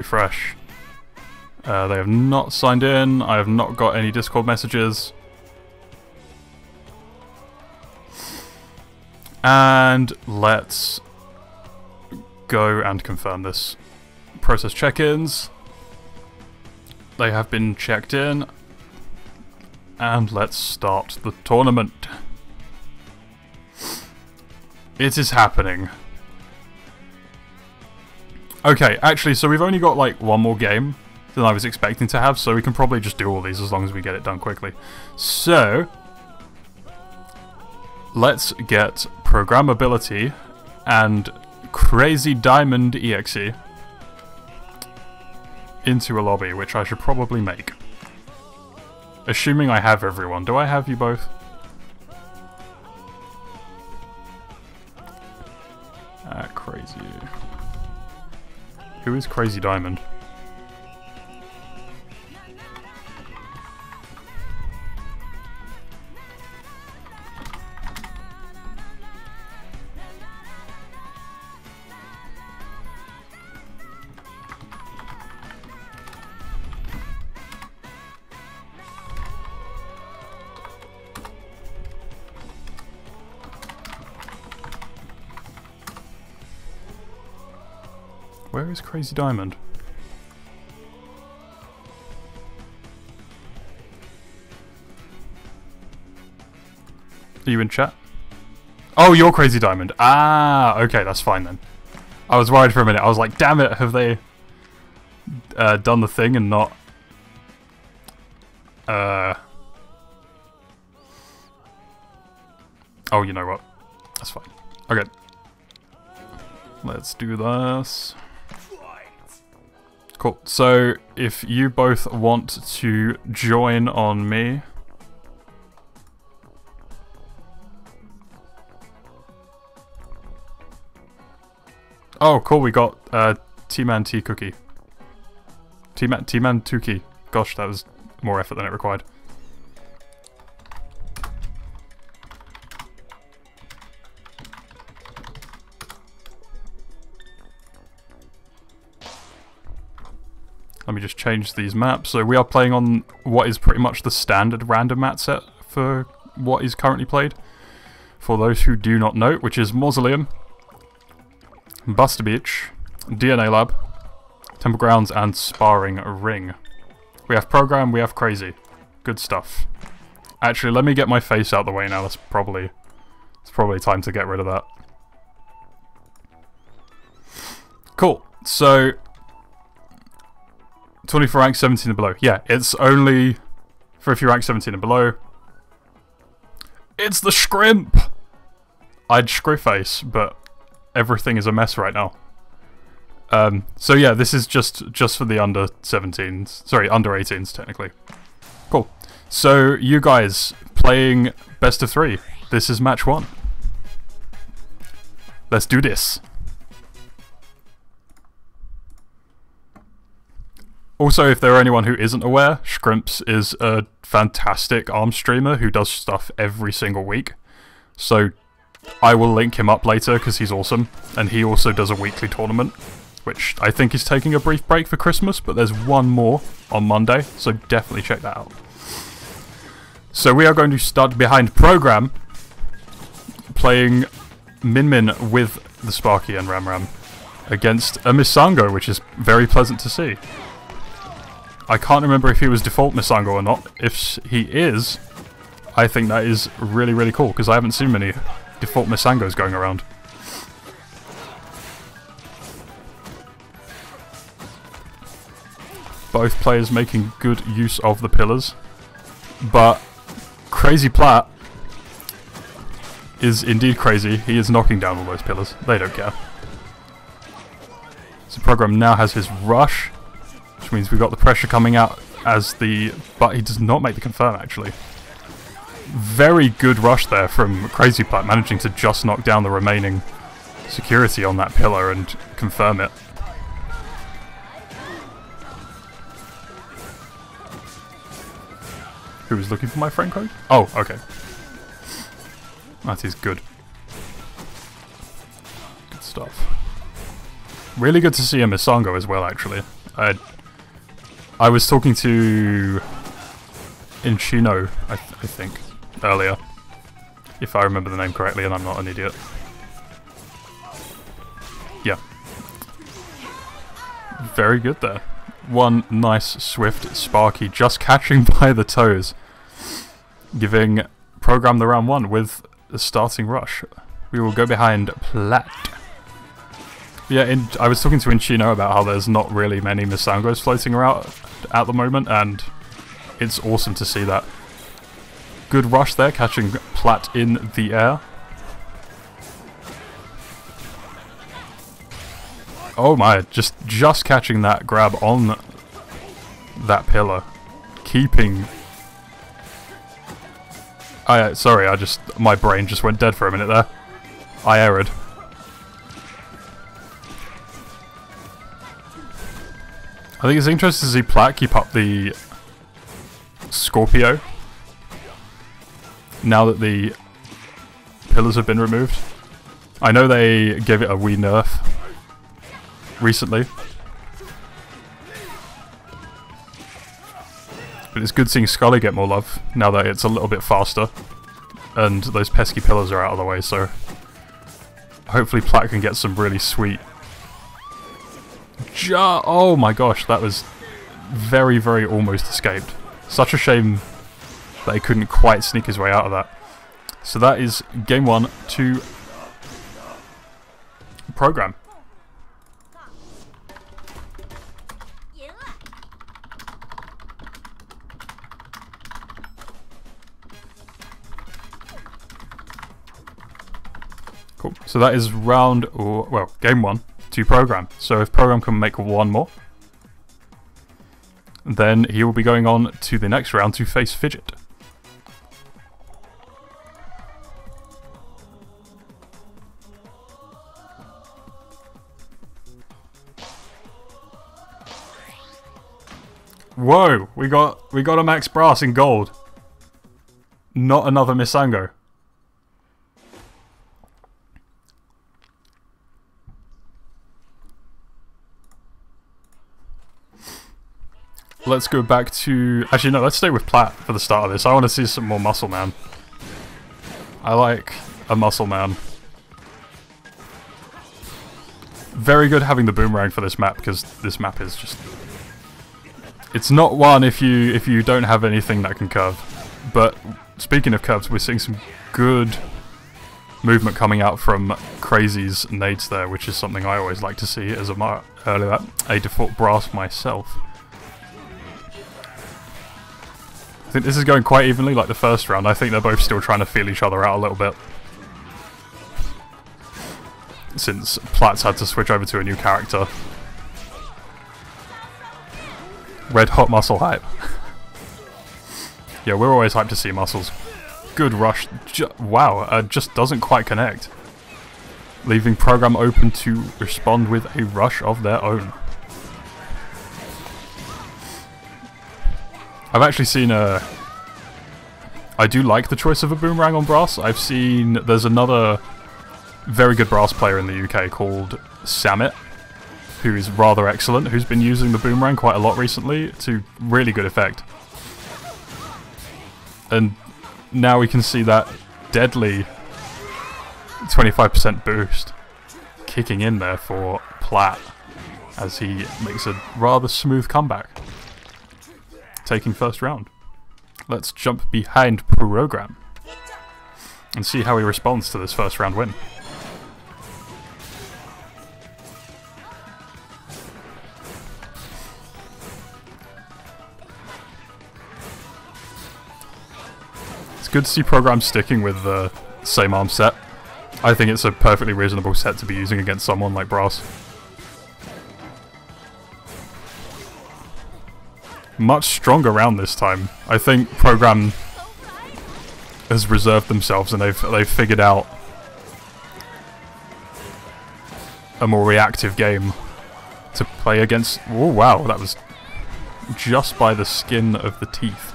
Refresh. They have not signed in. I have not got any Discord messages. And let's go and confirm this. Process check-ins. They have been checked in. And let's start the tournament. It is happening. Okay, actually, so we've only got like one more game than I was expecting to have, so we can probably just do all these as long as we get it done quickly. So, let's get programmability and Crazy Diamond EXE into a lobby, which I should probably make. Assuming I have everyone. Do I have you both? Crazy. Who is Crazy Diamond? Where is Crazy Diamond? Are you in chat? Oh, you're Crazy Diamond. Ah, okay, that's fine then. I was worried for a minute. I was like, damn it, have they done the thing and not... Oh, you know what? That's fine. Okay. Let's do this. Cool. So, if you both want to join on me... Oh, cool, we got T-Man T-Cookie. T-Man Tuki. Gosh, that was more effort than it required. Let me just change these maps. So we are playing on what is pretty much the standard random map set for what is currently played. For those who do not know, which is Mausoleum, Buster Beach, DNA Lab, Temple Grounds, and Sparring Ring. We have Program, we have Crazy. Good stuff. Actually, let me get my face out the way now. It's probably time to get rid of that. Cool. So... 24 rank 17 and below. Yeah, it's only for if you rank 17 and below. It's the Scrimp! I'd Scriface, but everything is a mess right now. So yeah, this is just for the under 17s. Sorry, under 18s, technically. Cool. So, you guys playing best of 3. This is match 1. Let's do this. Also, if there are anyone who isn't aware, Scrimps is a fantastic ARM streamer who does stuff every single week. So, I will link him up later because he's awesome. And he also does a weekly tournament, which I think is taking a brief break for Christmas, but there's one more on Monday, so definitely check that out. So we are going to start behind Program, playing Min Min with the Sparky and Ram Ram against a Misango, which is very pleasant to see. I can't remember if he was default Misango or not. If he is, I think that is really, really cool, because I haven't seen many default Misangos going around. Both players making good use of the pillars, but Crazy Plat is indeed crazy. He is knocking down all those pillars. They don't care. So Program now has his rush, which means we've got the pressure coming out as the... But he does not make the confirm, actually. Very good rush there from Crazy Plat, managing to just knock down the remaining security on that pillar and confirm it. Who was looking for my friend code? Oh, okay. That is good. Good stuff. Really good to see a Misango as well, actually. I was talking to Inchino, I think, earlier, if I remember the name correctly, and I'm not an idiot. Yeah. Very good there. One nice, swift Sparky, just catching by the toes, giving Program the round 1 with the starting rush. We will go behind Plat. Yeah, I was talking to Inchino about how there's not really many Misangos floating around at the moment, and it's awesome to see that. Good rush there, catching Plat in the air. Oh my, just catching that grab on that pillar. Keeping... sorry, my brain just went dead for a minute there. I erred. I think it's interesting to see Plat keep up the Scorpio now that the pillars have been removed. I know they gave it a wee nerf recently, but it's good seeing Scully get more love now that it's a little bit faster and those pesky pillars are out of the way, so hopefully Plat can get some really sweet... Oh my gosh, that was very, very almost escaped. Such a shame that he couldn't quite sneak his way out of that. So that is game 1 to Program. Cool. So that is game 1 to Program. So if Program can make one more, then he will be going on to the next round to face Fidget. Whoa, we got a Max Brass in gold. Not another Misango. Let's go back to... Actually, no, let's stay with Plat for the start of this. I want to see some more Muscle Man. I like a Muscle Man. Very good having the boomerang for this map, because this map is just... It's not one if you don't have anything that can curve. But speaking of curves, we're seeing some good movement coming out from Crazy's nades there, which is something I always like to see as a default brass myself. I think this is going quite evenly like the first round. I think they're both still trying to feel each other out a little bit, since Plat's had to switch over to a new character. Red hot muscle hype. Yeah, we're always hyped to see muscles. Good rush. Wow, just doesn't quite connect, leaving Program open to respond with a rush of their own. I've actually seen I do like the choice of a boomerang on brass. I've seen there's another very good brass player in the UK called Samit, who is rather excellent, who's been using the boomerang quite a lot recently to really good effect. And now we can see that deadly 25% boost kicking in there for Plat as he makes a rather smooth comeback, taking first round. Let's jump behind Program and see how he responds to this first round win. It's good to see Program sticking with the same arm set. I think it's a perfectly reasonable set to be using against someone like Brass. Much stronger round this time. I think Program has reserved themselves and they've figured out a more reactive game to play against. Oh wow, that was just by the skin of the teeth,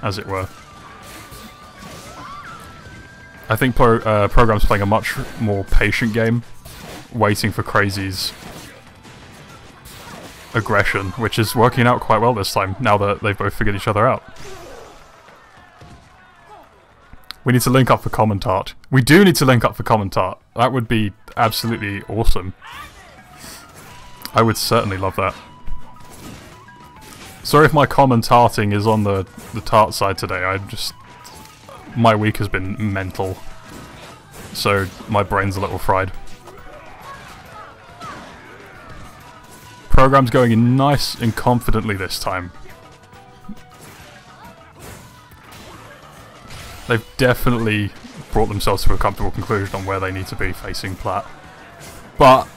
as it were. I think Program's playing a much more patient game, waiting for Crazy's aggression, which is working out quite well this time, now that they've both figured each other out. We need to link up for Commentat. We do need to link up for Commentat. That would be absolutely awesome. I would certainly love that. Sorry if my commentating is on the tart side today. My week has been mental. So my brain's a little fried. Program's going in nice and confidently this time. They've definitely brought themselves to a comfortable conclusion on where they need to be facing Plat. But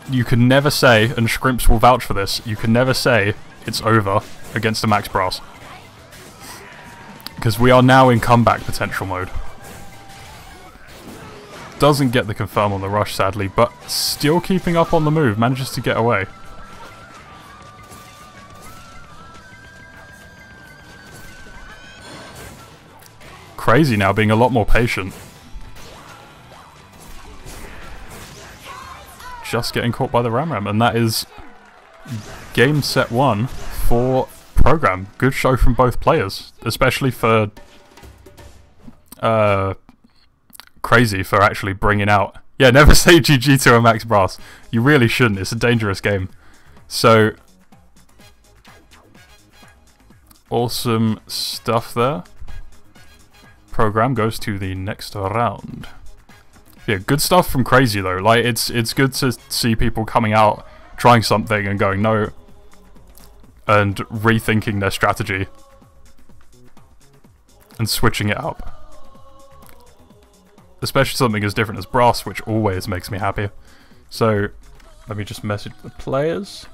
you can never say, and Shrimps will vouch for this, you can never say it's over against the Max Brass. Because we are now in comeback potential mode. Doesn't get the confirm on the rush, sadly, but still keeping up on the move, manages to get away. Crazy now, being a lot more patient. Just getting caught by the Ram, and that is game set 1 for Program. Good show from both players, especially for Crazy for actually bringing out. Yeah, never say GG to a Max Brass. You really shouldn't. It's a dangerous game. So awesome stuff there. Program goes to the next round. Yeah, good stuff from Crazy though. Like it's good to see people coming out, trying something and going no, and rethinking their strategy and switching it up. Especially something as different as Brass, which always makes me happy. So let me just message the players.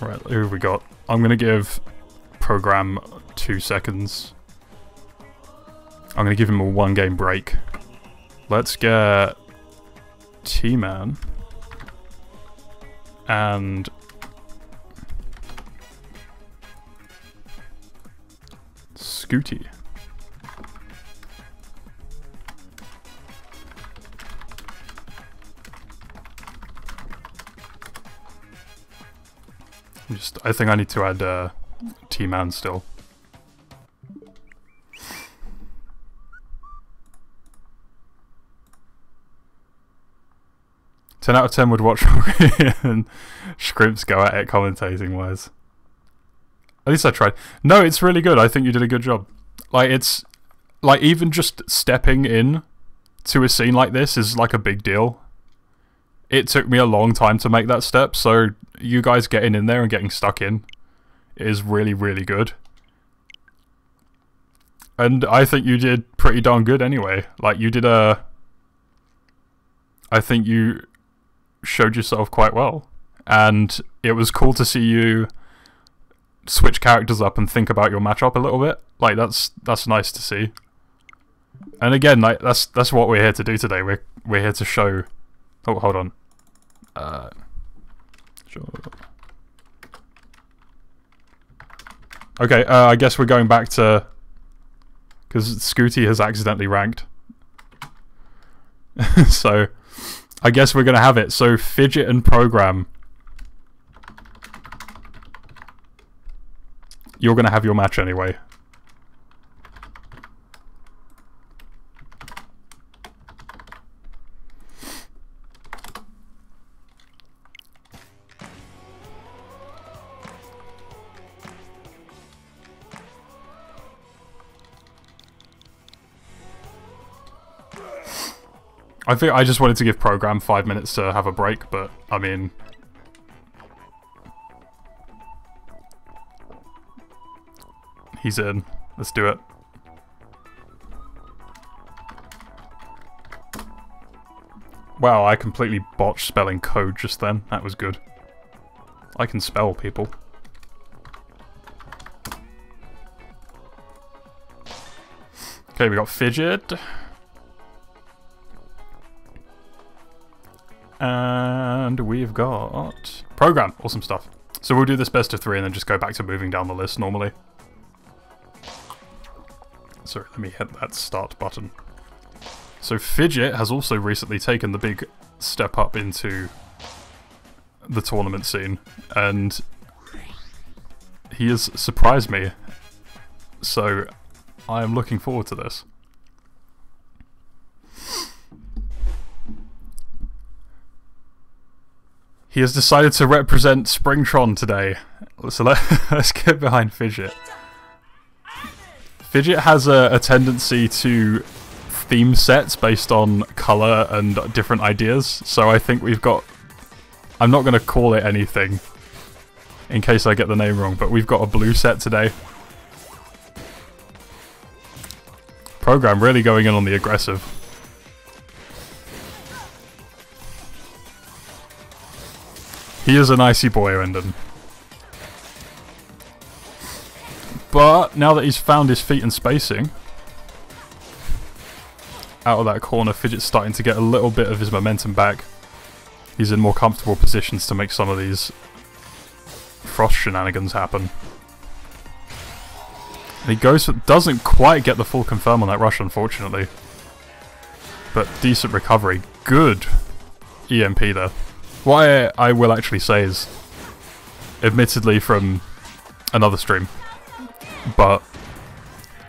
Right, who have we got? I'm gonna give Program 2 seconds. I'm gonna give him a 1-game break. Let's get T-Man and Scooty. I think I need to add T-Man still. "10 out of 10 would watch and Scripts go at it commentating wise." At least I tried. No, it's really good. I think you did a good job. Like it's like even just stepping in to a scene like this is like a big deal. It took me a long time to make that step, so you guys getting in there and getting stuck in is really, really good. And I think you did pretty darn good anyway. Like you did I think you showed yourself quite well. And it was cool to see you switch characters up and think about your matchup a little bit. Like that's nice to see. And again, like that's what we're here to do today. We're here to show. Oh, hold on. Sure. Okay, I guess we're going back to because Scooty has accidentally ranked. So I guess we're gonna have it. So Fidget and Program, you're gonna have your match anyway. I think I just wanted to give Program 5 minutes to have a break, but I mean, he's in. Let's do it. Wow, I completely botched spelling code just then. That was good. I can spell, people. Okay, we got Fidget. And we've got Program. Awesome stuff. So we'll do this best of 3 and then just go back to moving down the list normally. Sorry, let me hit that start button. So Fidget has also recently taken the big step up into the tournament scene, and he has surprised me. So I am looking forward to this. He has decided to represent Springtron today. So let's get behind Fidget. Fidget has a tendency to theme sets based on colour and different ideas. So I think we've got... I'm not going to call it anything in case I get the name wrong, but we've got a blue set today. Program really going in on the aggressive. He is an icy boy, Endon. But now that he's found his feet and spacing, out of that corner, Fidget's starting to get a little bit of his momentum back. He's in more comfortable positions to make some of these frost shenanigans happen. And he goes for, doesn't quite get the full confirm on that rush, unfortunately. But decent recovery. Good EMP there. What I will actually say is, admittedly from another stream, but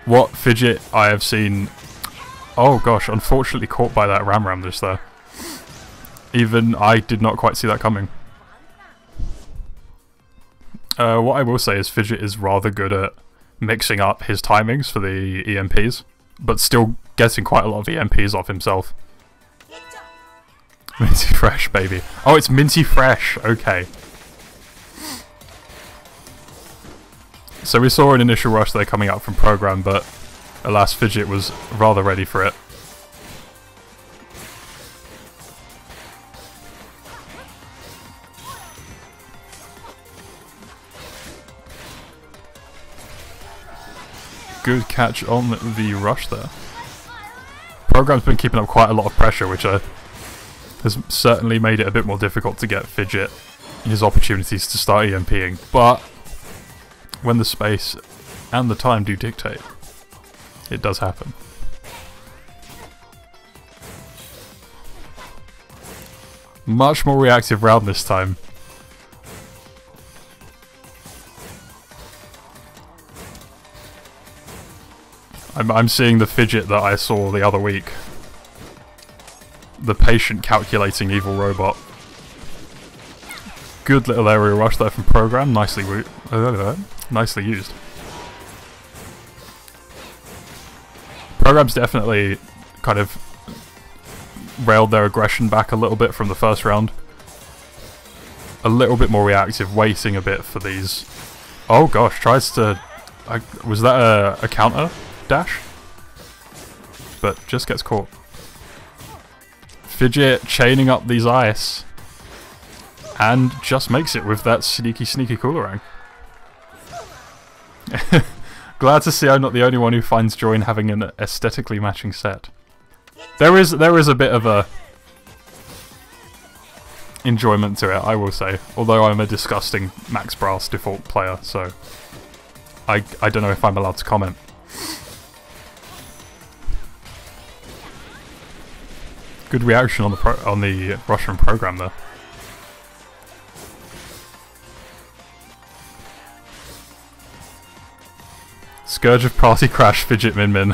what Fidget I have seen... Oh gosh, unfortunately caught by that Ram just there. Even I did not quite see that coming. What I will say is Fidget is rather good at mixing up his timings for the EMPs, but still getting quite a lot of EMPs off himself. Minty Fresh, baby. Oh, it's Minty Fresh. Okay. So we saw an initial rush there coming out from Program, but alas, Fidget was rather ready for it. Good catch on the rush there. Program's been keeping up quite a lot of pressure, which has certainly made it a bit more difficult to get Fidget his opportunities to start EMPing, but when the space and the time do dictate, it does happen. Much more reactive round this time. I'm seeing the Fidget that I saw the other week. The patient calculating evil robot. Good little aerial rush there from Program, nicely used. Program's definitely kind of railed their aggression back a little bit from the first round. A little bit more reactive, waiting a bit for these. Oh gosh, tries to... was that a counter dash? But just gets caught. Fidget chaining up these ice. And just makes it with that sneaky Coolerang. Glad to see I'm not the only one who finds joy in having an aesthetically matching set. There is a bit of a enjoyment to it, I will say. Although I'm a disgusting Max Brass default player, so I don't know if I'm allowed to comment. Good reaction on the Russian program there. Scourge of Party Crash, Fidget Min Min.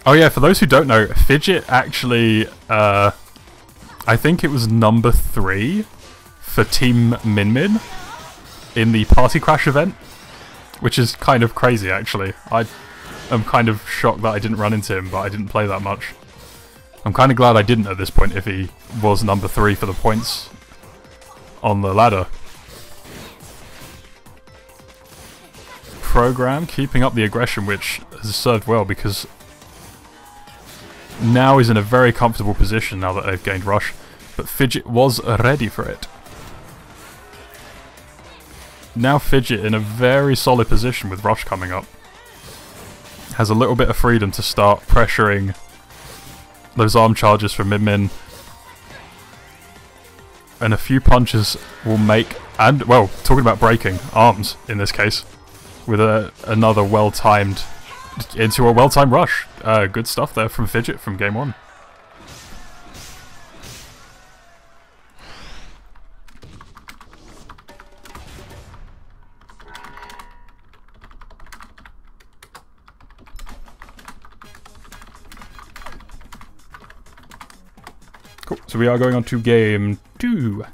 Oh yeah, for those who don't know, Fidget actually, I think it was number 3 for Team Min Min in the Party Crash event, which is kind of crazy actually. I'm kind of shocked that I didn't run into him, but I didn't play that much. I'm kind of glad I didn't at this point if he was number 3 for the points on the ladder. Program keeping up the aggression, which has served well because now he's in a very comfortable position now that they've gained rush, but Fidget was ready for it. Now Fidget in a very solid position with rush coming up. Has a little bit of freedom to start pressuring those arm charges from Min Min. And a few punches will make, and well, talking about breaking arms in this case, with another well-timed, into a well-timed rush. Good stuff there from Fidget from game 1. Cool, so we are going on to game 2.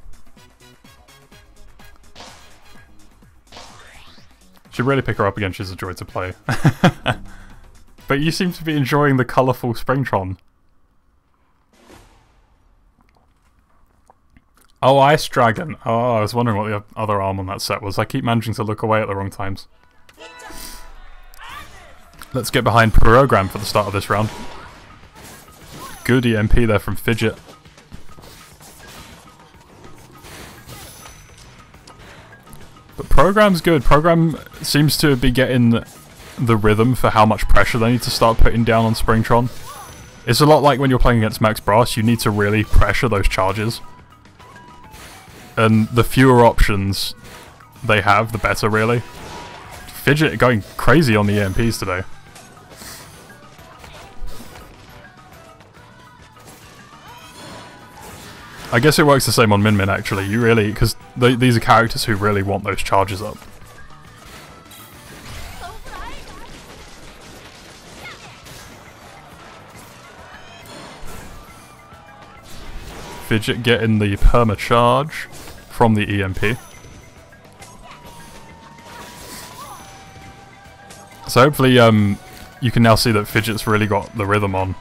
Should really pick her up again, she's a joy to play. But you seem to be enjoying the colourful Springtron. Oh, Ice Dragon. Oh, I was wondering what the other arm on that set was. I keep managing to look away at the wrong times. Let's get behind Program for the start of this round. Good EMP there from Fidget. But Program's good. Program seems to be getting the rhythm for how much pressure they need to start putting down on Springtron. It's a lot like when you're playing against Max Brass, you need to really pressure those charges. And the fewer options they have, the better, really. Fidget going crazy on the EMPs today. I guess it works the same on Min Min, actually. You really, because these are characters who really want those charges up. Fidget getting the perma charge from the EMP. So hopefully you can now see that Fidget's really got the rhythm on.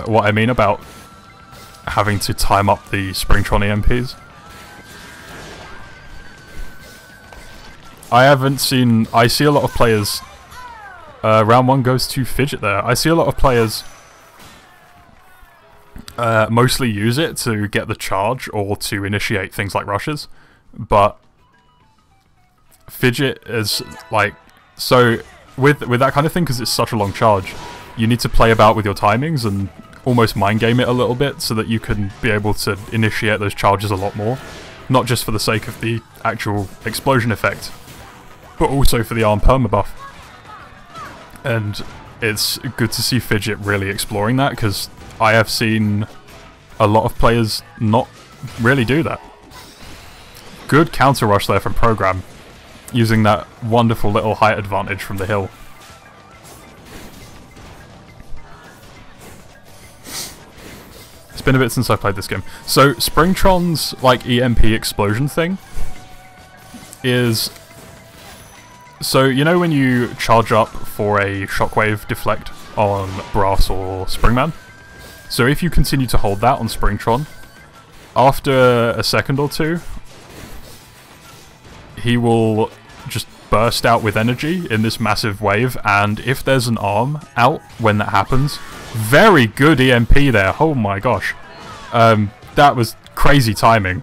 What I mean about having to time up the Springtron EMPs. I see a lot of players, round 1 goes to Fidget there. I see a lot of players mostly use it to get the charge or to initiate things like rushes, but Fidget is like, so with that kind of thing, because it's such a long charge, you need to play about with your timings and almost mind game it a little bit so that you can be able to initiate those charges a lot more. Not just for the sake of the actual explosion effect, but also for the arm perma buff. And it's good to see Fidget really exploring that, because I have seen a lot of players not really do that. Good counter rush there from Program, using that wonderful little height advantage from the hill. It's been a bit since I played this game. So Springtron's like EMP explosion thing is, so you know when you charge up for a shockwave deflect on Brass or Springman? So if you continue to hold that on Springtron, after a second or two, he will just burst out with energy in this massive wave, and if there's an arm out when that happens, very good EMP there, oh my gosh. That was crazy timing.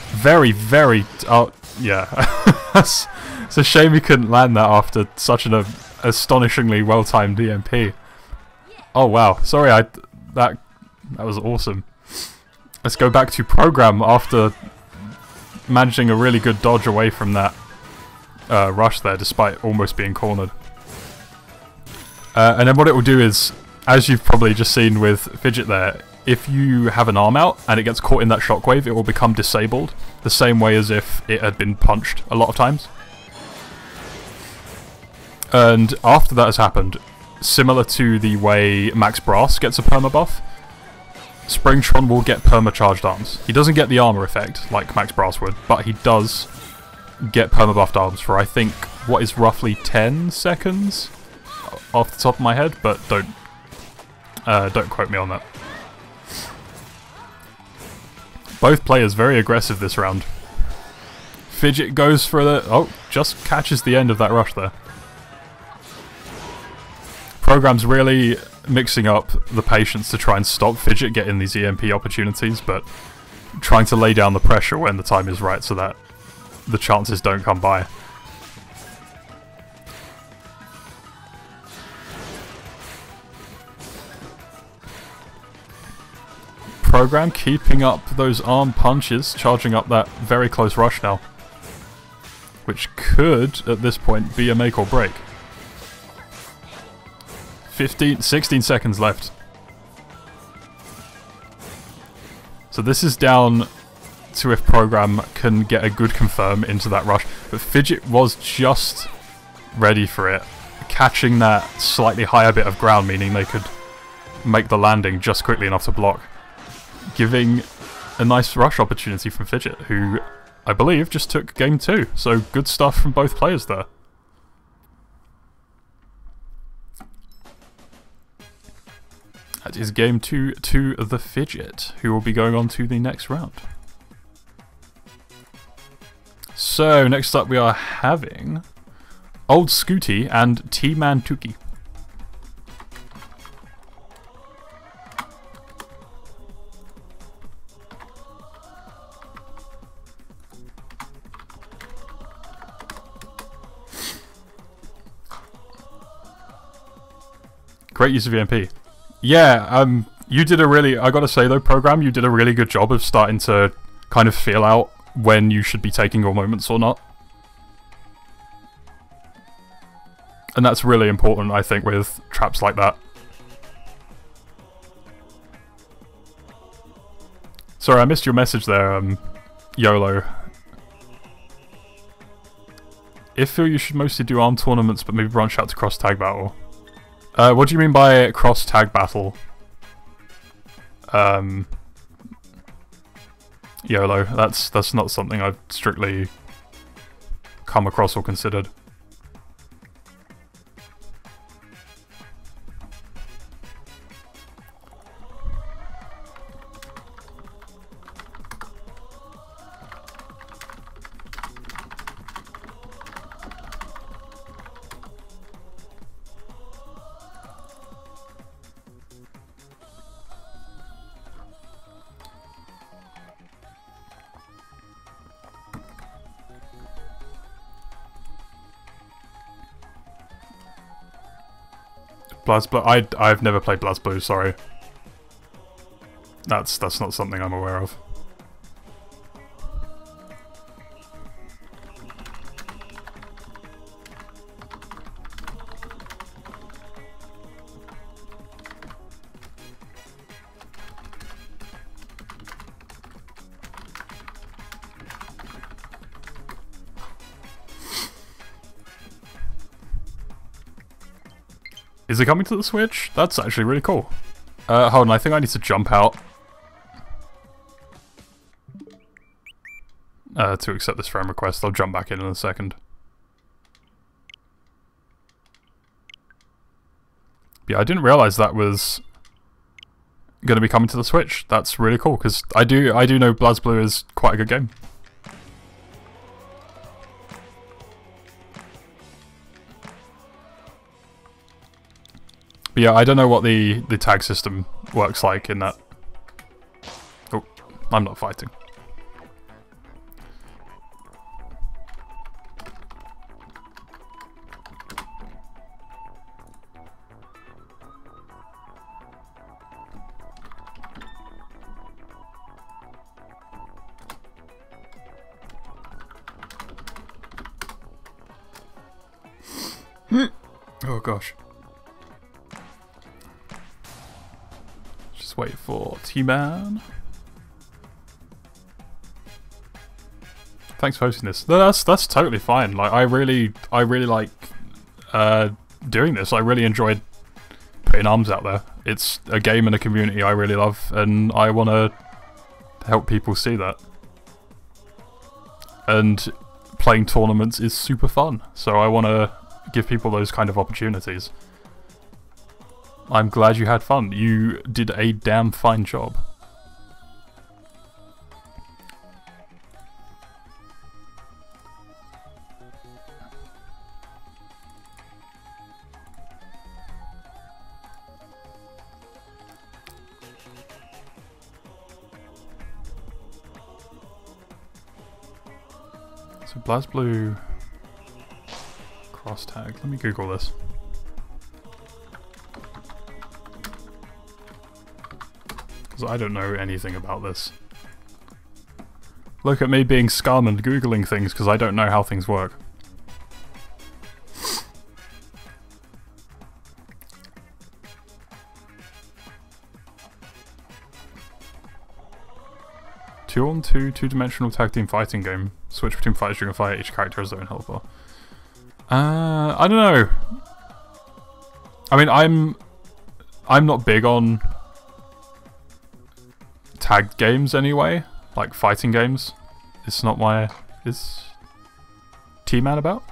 Very, very, oh, yeah. It's a shame he couldn't land that after such an astonishingly well-timed EMP. Oh wow, sorry, that was awesome. Let's go back to Program after managing a really good dodge away from that rush there, despite almost being cornered. And then what it will do is, as you've probably just seen with Fidget there, if you have an arm out and it gets caught in that shockwave, it will become disabled, the same way as if it had been punched a lot of times. And after that has happened, similar to the way Max Brass gets a perma buff, Springtron will get perma-charged arms. He doesn't get the armor effect like Max Brass would, but he does get perma-buffed arms for, I think, what is roughly 10 seconds off the top of my head, but don't quote me on that. Both players very aggressive this round. Fidget goes for the... oh, just catches the end of that rush there. Program's really mixing up the patience to try and stop Fidget getting these EMP opportunities, but trying to lay down the pressure when the time is right so that the chances don't come by. Program keeping up those arm punches, charging up that very close rush now. which could, at this point, be a make or break. 16 seconds left. So this is down to if Program can get a good confirm into that rush. But Fidget was just ready for it, catching that slightly higher bit of ground, meaning they could make the landing just quickly enough to block, giving a nice rush opportunity from Fidget, who I believe just took game 2. So good stuff from both players there. That is game 2 to the Fidget, who will be going on to the next round. So, next up we are having Old Scooty and T-Man Tuki. Great use of EMP. Yeah, you did a really, I gotta say though, Program, you did a really good job of starting to kind of feel out when you should be taking your moments or not. And that's really important, I think, with traps like that. Sorry, I missed your message there, YOLO. If you should mostly do ARM tournaments, but maybe branch out to cross-tag battle. What do you mean by cross-tag battle? YOLO, that's not something I've strictly come across or considered. BlazBlue, I've never played BlazBlue, sorry. That's not something I'm aware of. Is it coming to the Switch? That's actually really cool. Hold on, I think I need to jump out. To accept this friend request. I'll jump back in a second. Yeah, I didn't realize that was going to be coming to the Switch. That's really cool, because I do know BlazBlue is quite a good game. But yeah, I don't know what the tag system works like in that. Oh, I'm not fighting. Oh gosh. Just wait for T-Man. Thanks for hosting this. That's totally fine. Like I really like doing this. I really enjoyed putting arms out there. It's a game and a community I really love, and I want to help people see that. And playing tournaments is super fun, so I want to give people those kind of opportunities. I'm glad you had fun. You did a damn fine job. So BlazBlue cross tag. Let me Google this. Because I don't know anything about this. Look at me being scum and googling things because I don't know how things work. Two-dimensional tag team fighting game. Switch between fighters during a fight. Each character has their own health bar. I don't know. I mean, I'm not big on tag games anyway. Like fighting games. It's not my... Is T-Man about?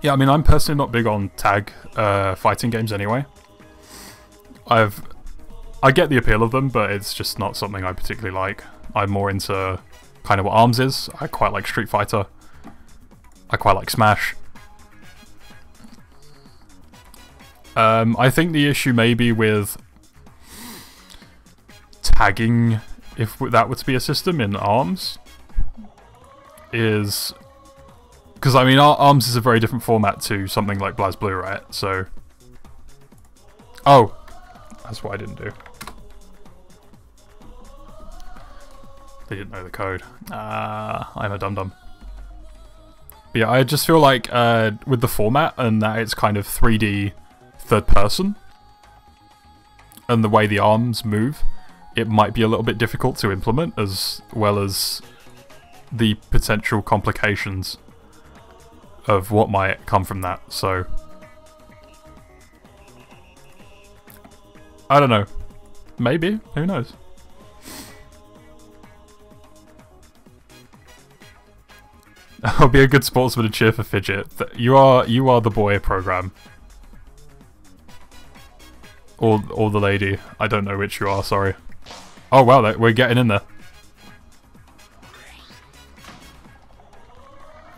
Yeah, I mean, I'm personally not big on tag fighting games anyway. I get the appeal of them, but it's just not something I particularly like. I'm more into kind of what ARMS is. I quite like Street Fighter. I quite like Smash. I think the issue maybe with tagging, if that were to be a system in ARMS, is... Because, I mean, ARMS is a very different format to something like BlazBlue, right? So... Oh! That's what I didn't do. They didn't know the code. I'm a dum-dum. But yeah, I just feel like with the format and that it's kind of 3D third person, and the way the arms move, it might be a little bit difficult to implement, as well as the potential complications of what might come from that, so... I don't know. Maybe? Who knows? I'll be a good sportsman and cheer for Fidget. You are the boy program. Or the lady. I don't know which you are, sorry. Oh wow, we're getting in there.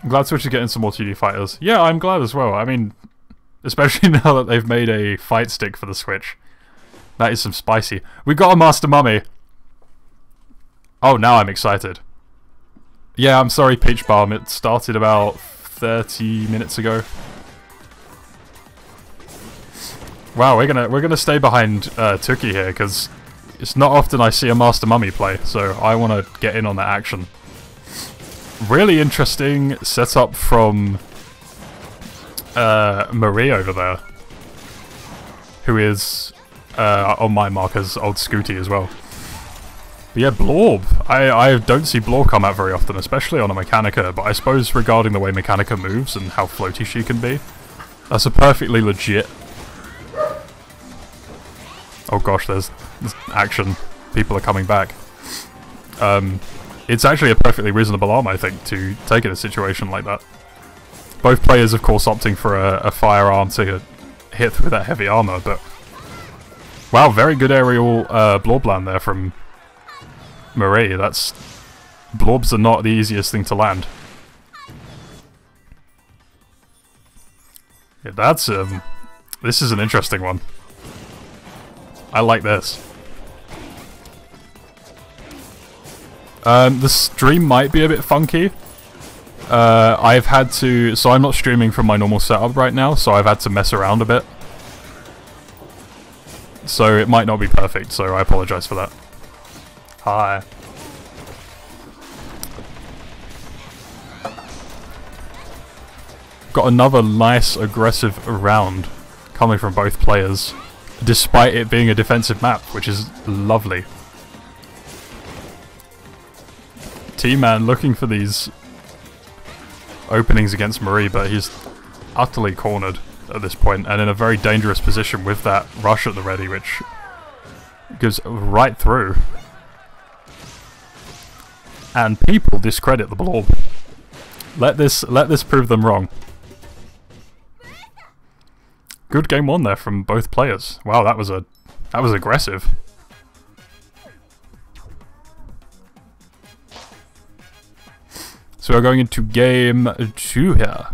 I'm glad Switch is getting some more 2D fighters. Yeah, I'm glad as well. I mean, especially now that they've made a fight stick for the Switch. That is some spicy. We got a Master Mummy! Oh, now I'm excited. Yeah, I'm sorry, Peach Balm. It started about 30 minutes ago. Wow, we're gonna stay behind Tookie here, because it's not often I see a Master Mummy play, so I want to get in on that action. Really interesting setup from Marie over there, who is on my mark as old Scooty as well. But yeah, Blorb. I don't see Blorb come out very often, especially on a Mechanica, but I suppose regarding the way Mechanica moves and how floaty she can be, that's a perfectly legit... Oh gosh, there's action. People are coming back. It's actually a perfectly reasonable arm, I think, to take in a situation like that. Both players, of course, opting for a firearm to hit with that heavy armor, but... Wow, very good aerial Blorbland there from Marie. That's... Blorbs are not the easiest thing to land. Yeah, that's, this is an interesting one. I like this. The stream might be a bit funky. I've had to... So I'm not streaming from my normal setup right now, so I've had to mess around a bit. So it might not be perfect, so I apologize for that. Hi. Got another nice aggressive round coming from both players, despite it being a defensive map, which is lovely. T-Man looking for these openings against Marie, but he's utterly cornered at this point, and in a very dangerous position with that rush at the ready, which goes right through. And people discredit the Blorb. Let this prove them wrong. Good game one there from both players. Wow, that was aggressive. So we're going into game 2 here.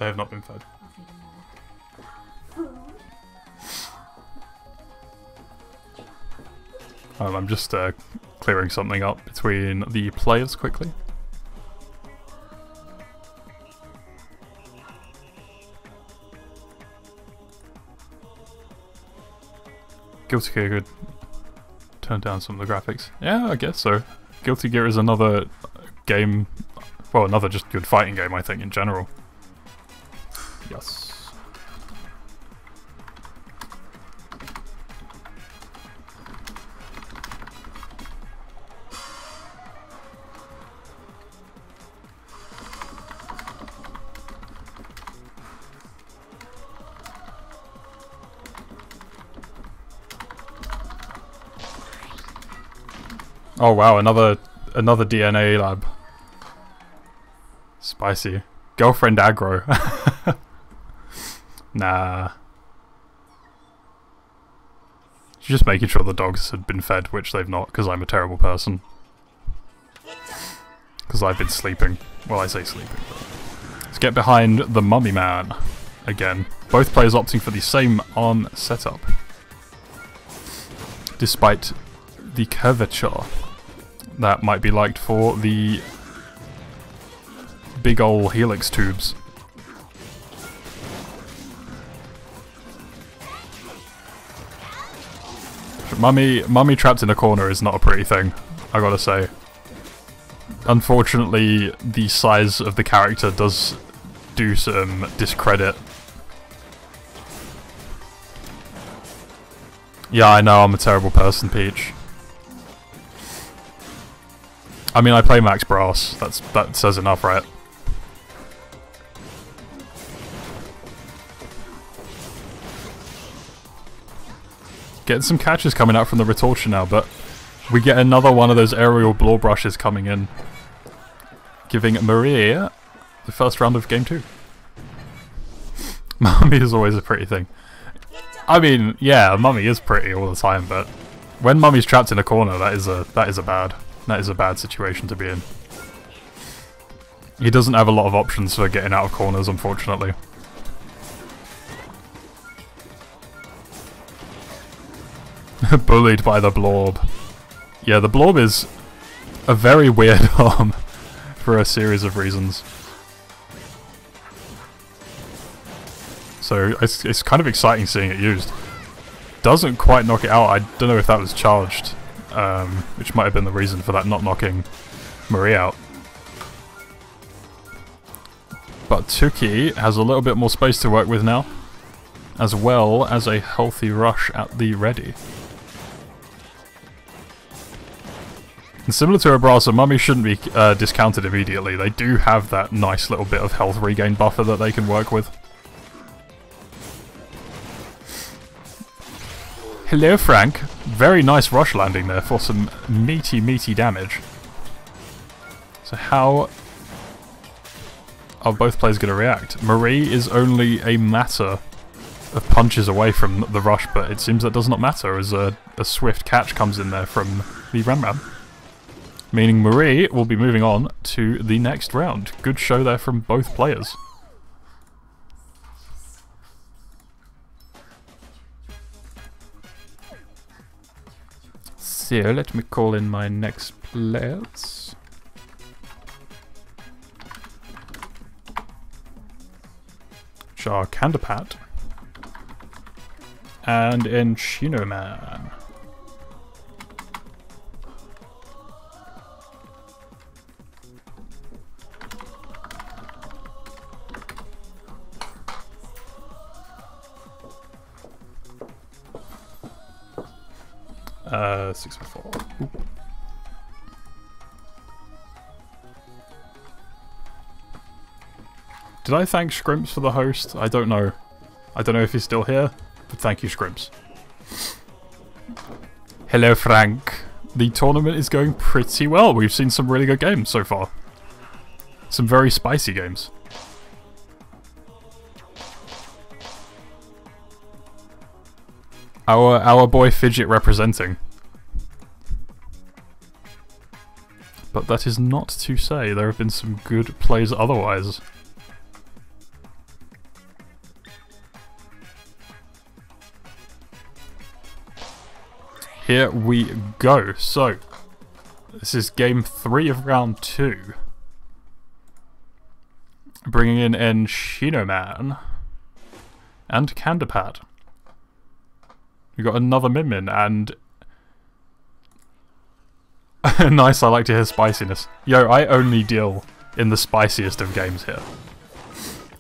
They have not been fed. I'm just clearing something up between the players quickly. Guilty Gear could turn down some of the graphics. Yeah, I guess so. Guilty Gear is another game, well, another just good fighting game, I think, in general. Yes. Oh wow, another DNA lab. Spicy. Girlfriend aggro. Nah. She's just making sure the dogs had been fed, which they've not, because I'm a terrible person. Because I've been sleeping. Well, I say sleeping, but... Let's get behind the mummy man. Again. Both players opting for the same arm setup. Despite the curvature that might be liked for the big ol' helix tubes. Mummy trapped in a corner is not a pretty thing, I gotta say. Unfortunately, the size of the character does do some discredit. Yeah, I know, I'm a terrible person, Peach. I mean, I play Max Brass. That says enough, right? Getting some catches coming out from the retortion now, but we get another one of those aerial blore brushes coming in, giving Maria the first round of game 2. Mummy is always a pretty thing. I mean, yeah, Mummy is pretty all the time, but when Mummy's trapped in a corner, that is a bad situation to be in. He doesn't have a lot of options for getting out of corners, unfortunately. Bullied by the blob. Yeah, the blob is a very weird arm for a series of reasons. So it's kind of exciting seeing it used. Doesn't quite knock it out. I don't know if that was charged, which might have been the reason for that not knocking Marie out. But Tuki has a little bit more space to work with now, as well as a healthy rush at the ready. And similar to Abrasa, Mummy shouldn't be discounted immediately. They do have that nice little bit of health regain buffer that they can work with. Hello, Frank. Very nice rush landing there for some meaty damage. So how are both players going to react? Marie is only a matter of punches away from the rush, but it seems that does not matter as a swift catch comes in there from the Ram. Meaning Marie will be moving on to the next round. Good show there from both players. So let me call in my next players. Which are Candapat and Enchino Man. Uh, 6 4. Ooh. Did I thank Scrimps for the host? I don't know. I don't know if he's still here, but thank you, Scrimps. Hello, Frank. The tournament is going pretty well. We've seen some really good games so far. Some very spicy games. Our boy Fidget representing. But that is not to say there have been some good plays otherwise. here we go. So, this is game 3 of round 2. Bringing in Enchino Man and Candapat. We got another Min and nice. I like to hear spiciness. Yo, I only deal in the spiciest of games here.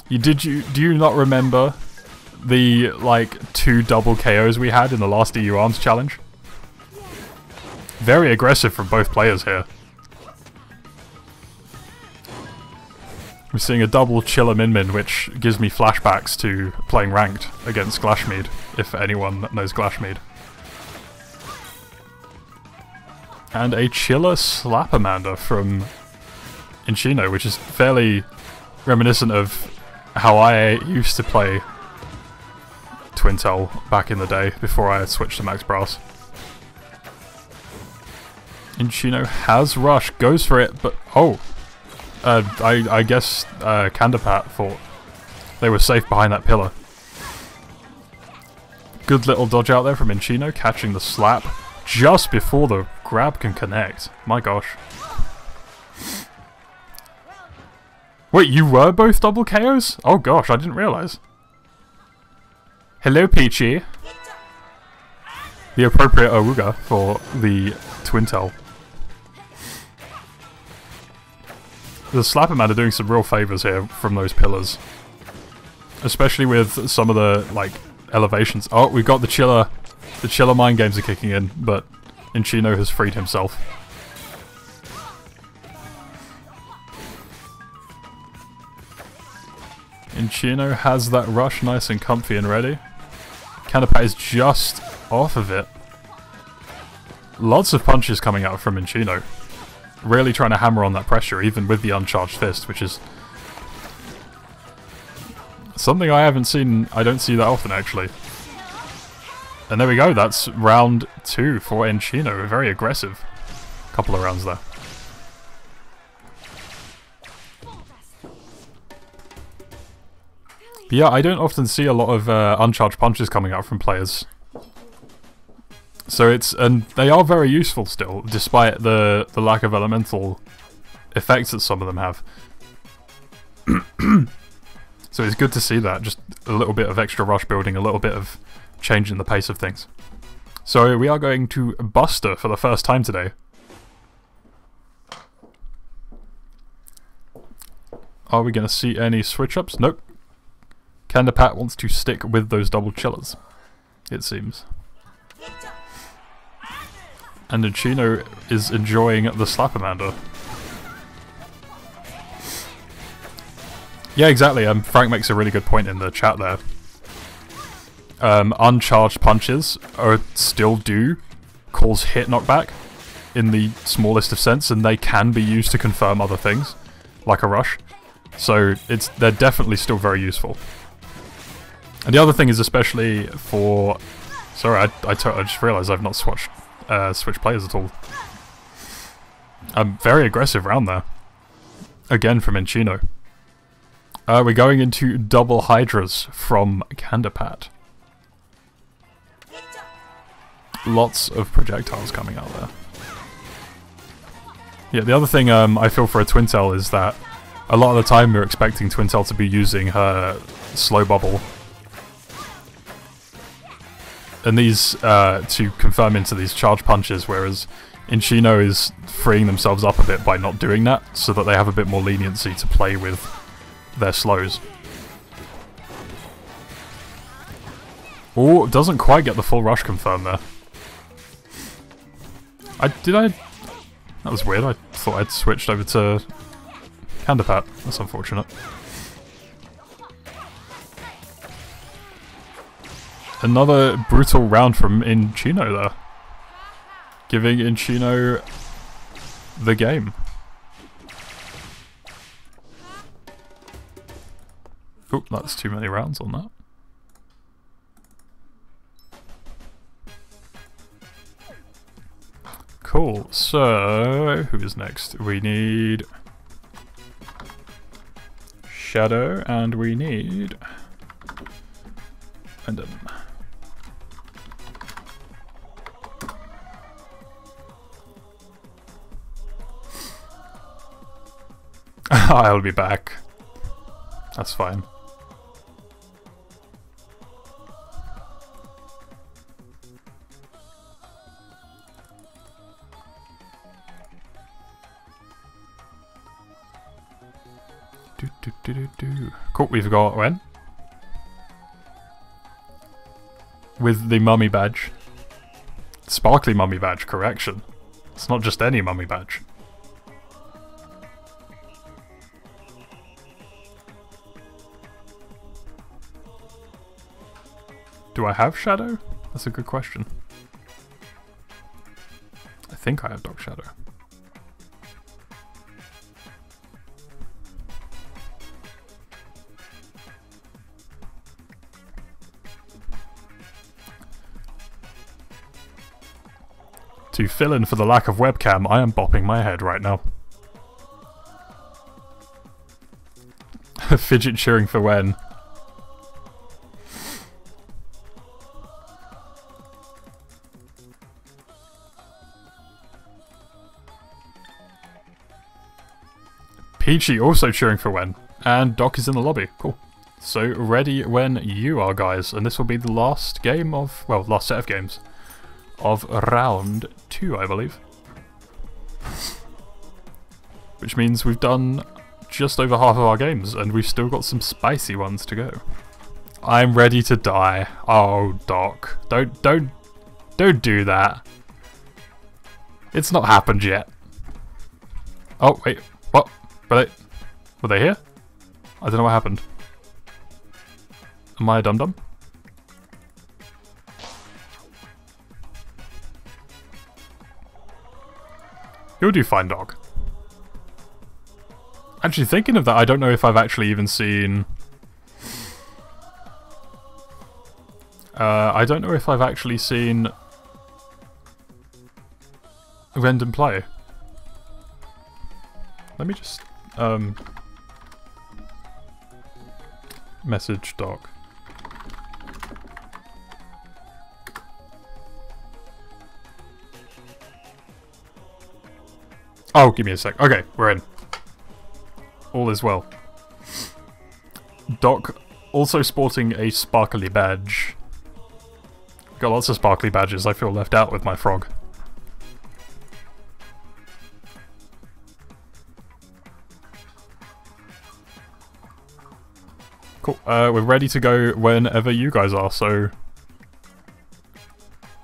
Do you not remember the like 2 double KOs we had in the last EU Arms challenge? Very aggressive from both players here. We're seeing a double Chiller Min, which gives me flashbacks to playing ranked against Glashmead, if anyone knows Glashmead. And a Chiller Slapamander from Enchino, which is fairly reminiscent of how I used to play Twintel back in the day, before I switched to Max Brass. Enchino has Rush, goes for it, but oh! I guess Candapat thought they were safe behind that pillar. Good little dodge out there from Enchino, catching the slap just before the grab can connect. My gosh. Wait, you were both double KOs? Oh gosh, I didn't realise. Hello, Peachy. The appropriate Awuga for the Twintel. The Slapperman are doing some real favours here from those pillars. Especially with some of the, like, elevations. Oh, we've got the Chiller. The Chiller mind games are kicking in, but Enchino has freed himself. Enchino has that rush nice and comfy and ready. Candapat is just off of it. Lots of punches coming out from Enchino. Really trying to hammer on that pressure, even with the uncharged fist, which is something I haven't seen. I don't see that often, actually. And there we go. That's round 2 for Enchino. Very aggressive. Couple of rounds there. But yeah, I don't often see a lot of uncharged punches coming out from players. So and they are very useful still, despite the lack of elemental effects that some of them have. So it's good to see that, just a little bit of extra rush building, a little bit of changing the pace of things. So we are going to Buster for the first time today. Are we going to see any switch-ups? Nope. Candapat wants to stick with those double chillers, it seems. And Enchino is enjoying the Slapamander. Yeah, exactly. Frank makes a really good point in the chat there. Uncharged punches still do cause hit knockback in the smallest of sense, and they can be used to confirm other things, like a rush. So they're definitely still very useful. And the other thing is, especially for... Sorry, I just realised I've not switched players at all. Very aggressive round there. Again from Enchino. We're going into double Hydras from Candapat. Lots of projectiles coming out there. Yeah, the other thing I feel for a Twintel is that a lot of the time we're expecting Twintel to be using her slow bubble. And these to confirm into these charge punches, whereas Enchino is freeing themselves up a bit by not doing that, so that they have a bit more leniency to play with their slows. Oh, doesn't quite get the full rush confirm there. That was weird, I thought I'd switched over to Candapat. That's unfortunate. Another brutal round from Enchino there. Giving Enchino the game. Oop, that's too many rounds on that. Cool, so who is next? We need Shadow and we need Random. I'll be back. That's fine. Cool, we've got when? With the mummy badge. Sparkly mummy badge, correction. It's not just any mummy badge. Do I have Shadow? That's a good question. I think I have Dog Shadow. To fill in for the lack of webcam, I am bopping my head right now. Fidget cheering for when. Peachy also cheering for when. And Doc is in the lobby. Cool. So, ready when you are, guys. And this will be the last game of... well, last set of games. Of round 2, I believe. Which means we've done just over half of our games, and we've still got some spicy ones to go. I'm ready to die. Oh, Doc. Don't do that. It's not happened yet. Oh, wait. What? Were they here? I don't know what happened. Am I a dum-dum? You'll do fine, Dog. Actually, thinking of that, I don't know if I've actually even seen... I don't know if I've actually seen... Rendon play. Let me just... message Doc. Oh, give me a sec. Okay, we're in. All is well. Doc also sporting a sparkly badge. Got lots of sparkly badges. I feel left out with my frog. Cool. We're ready to go whenever you guys are, so...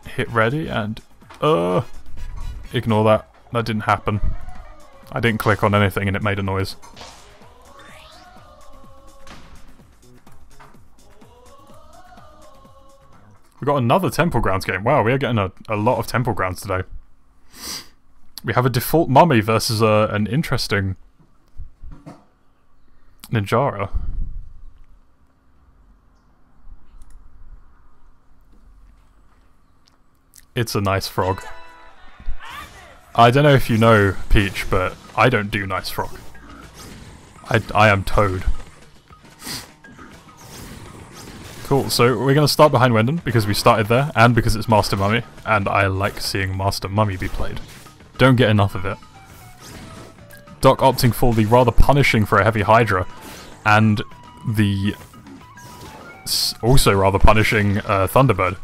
hit ready and... ignore that. That didn't happen. I didn't click on anything and it made a noise. We got another Temple Grounds game. Wow, we are getting a lot of Temple Grounds today. We have a default mummy versus an interesting Ninjara. It's a nice frog. I don't know if you know, Peach, but I don't do nice frog. I am Toad. Cool, so we're going to start behind Wendon, because we started there, and because it's Master Mummy, and I like seeing Master Mummy be played. Don't get enough of it. Doc opting for the rather punishing for a heavy Hydra, and the also rather punishing Thunderbird.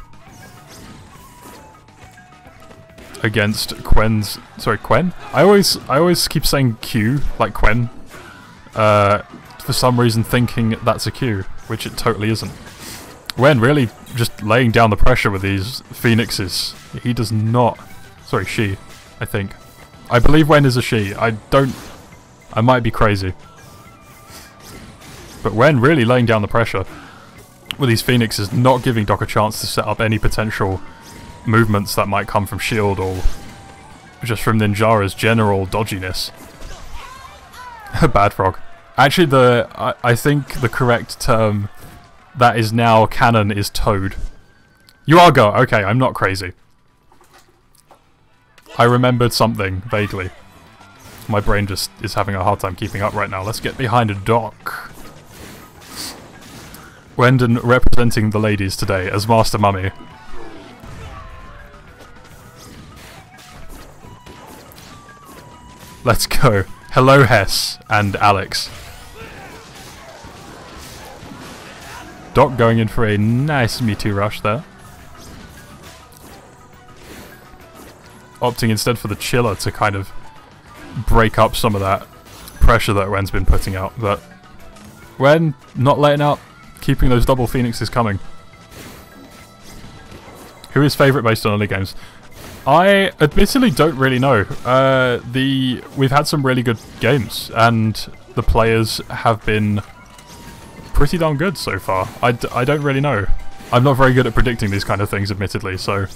Against Quen's... sorry, Quen? I always keep saying Q, like Quen. For some reason thinking that's a Q, which it totally isn't. Wen really just laying down the pressure with these phoenixes. He does not... sorry, she, I think. I believe Wen is a she. I might be crazy. But Wen really laying down the pressure with these phoenixes, not giving Doc a chance to set up any potential movements that might come from shield or just from Ninjara's general dodginess. Bad frog. Actually, I think the correct term that is now canon is Toad. You are Go. Okay, I'm not crazy. I remembered something vaguely. My brain just is having a hard time keeping up right now. Let's get behind a Doc. Wendon representing the ladies today as Master Mummy. Let's go. Hello, Hess and Alex. Doc going in for a nice Me Too rush there. Opting instead for the chiller to kind of break up some of that pressure that Wen's been putting out. But Wen not letting up, keeping those double phoenixes coming. Who is favourite based on early games? I admittedly don't really know. We've had some really good games, and the players have been pretty darn good so far. I don't really know. I'm not very good at predicting these kind of things, admittedly, so...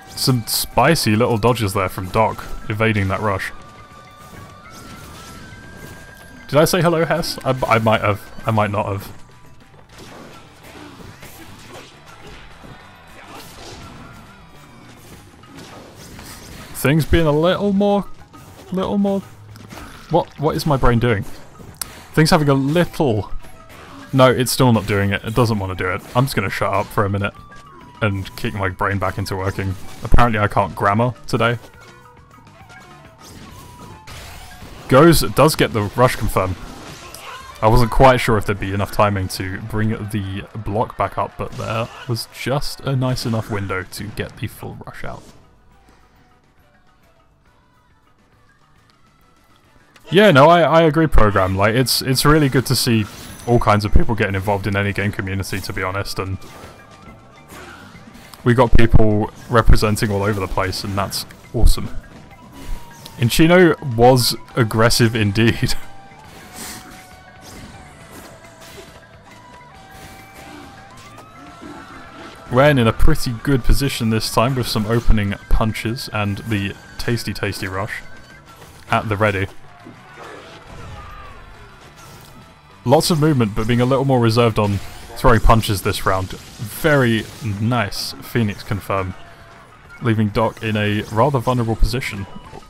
Some spicy little dodges there from Doc, evading that rush. Did I say hello, Hess? I might have. I might not have. Things being a little more... What is my brain doing? Things having a little... No, it's still not doing it. It doesn't want to do it. I'm just going to shut up for a minute and kick my brain back into working. Apparently I can't grammar today. Does get the rush confirm. I wasn't quite sure if there'd be enough timing to bring the block back up, but there was just a nice enough window to get the full rush out. Yeah, no, I agree, Program. Like, it's really good to see all kinds of people getting involved in any game community, to be honest, and we got people representing all over the place, and that's awesome. Inchino was aggressive indeed. Wen in a pretty good position this time with some opening punches and the tasty rush at the ready. Lots of movement, but being a little more reserved on throwing punches this round. Very nice Phoenix confirm, leaving Doc in a rather vulnerable position,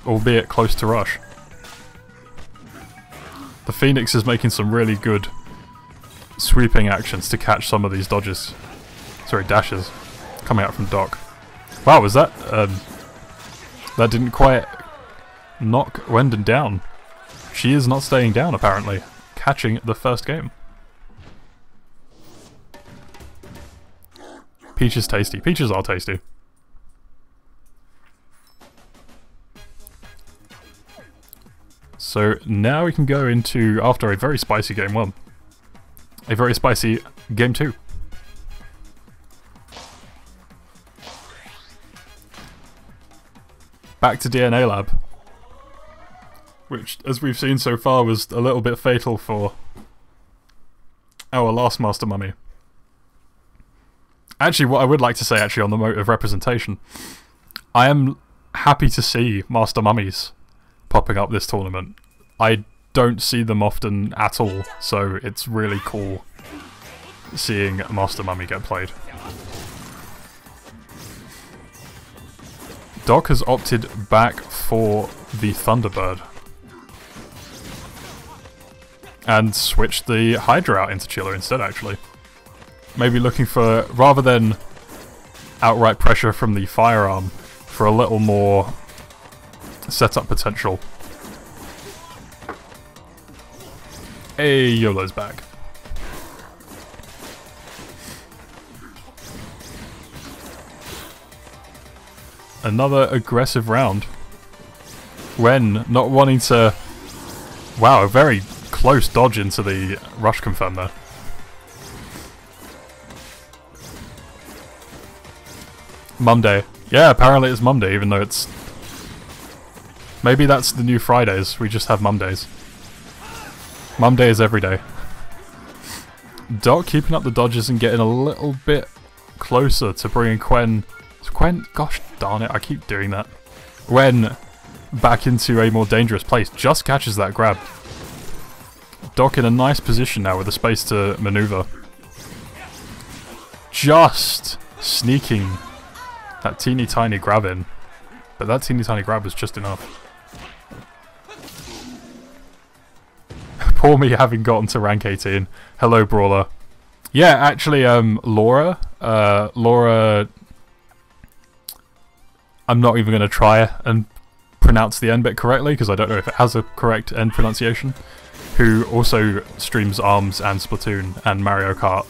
albeit close to rush. The Phoenix is making some really good sweeping actions to catch some of these dodges. Sorry, dashes coming out from Doc. Wow, was that... that didn't quite knock Wendon down. She is not staying down, apparently. Catching the first game. Peach is tasty. Peaches are tasty. So now we can go into, after a very spicy game 1, a very spicy game 2. Back to DNA Lab, which, as we've seen so far, was a little bit fatal for our last Master Mummy. Actually, what I would like to say, actually, on the note of representation, I am happy to see Master Mummies popping up this tournament. I don't see them often at all, so it's really cool seeing Master Mummy get played. Doc has opted back for the Thunderbird and switched the Hydra out into Chiller instead, actually. Maybe looking for, rather than outright pressure from the firearm, for a little more setup potential. Hey, YOLO's back. Another aggressive round. Wen not wanting to... Wow, a very close dodge into the rush confirm there. Mum Day. Yeah, apparently it's Mum Day, even though it's... Maybe that's the new Fridays, we just have Mum Days. Mum Day is every day. Doc keeping up the dodges and getting a little bit closer to bringing Quen... Gosh darn it, I keep doing that. Wen back into a more dangerous place, just catches that grab. Doc in a nice position now with the space to maneuver. Just sneaking that teeny tiny grab in. But that teeny tiny grab was just enough. Poor me having gotten to rank 18. Hello, Brawler. Yeah, actually, Laura, I'm not even going to try and pronounce the end bit correctly, because I don't know if it has a correct end pronunciation, who also streams ARMS and Splatoon and Mario Kart,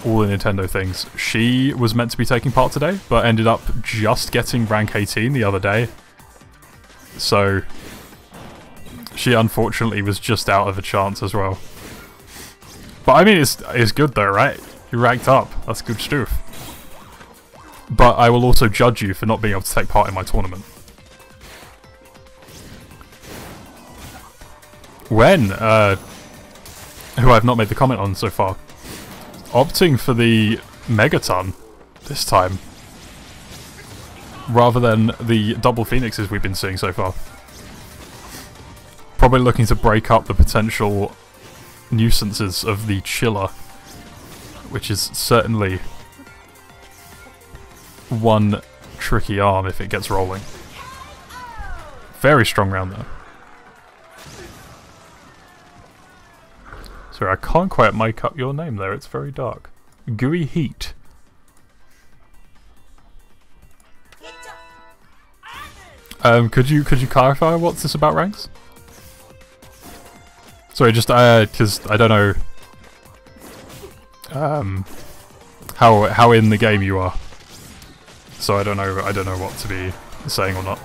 all the Nintendo things. She was meant to be taking part today, but ended up just getting rank 18 the other day. So she unfortunately was just out of a chance as well. But I mean, it's good though, right? You ranked up. That's good stuff. But I will also judge you for not being able to take part in my tournament. When, who I've not made the comment on so far, opting for the Megaton this time, rather than the double Phoenixes we've been seeing so far. Probably looking to break up the potential nuisances of the Chiller, which is certainly one tricky arm if it gets rolling. Very strong round there. Sorry, I can't quite make up your name there, it's very dark. Gooey Heat. Could you clarify what's this about ranks? Sorry, just because I don't know how in the game you are, so I don't know what to be saying or not.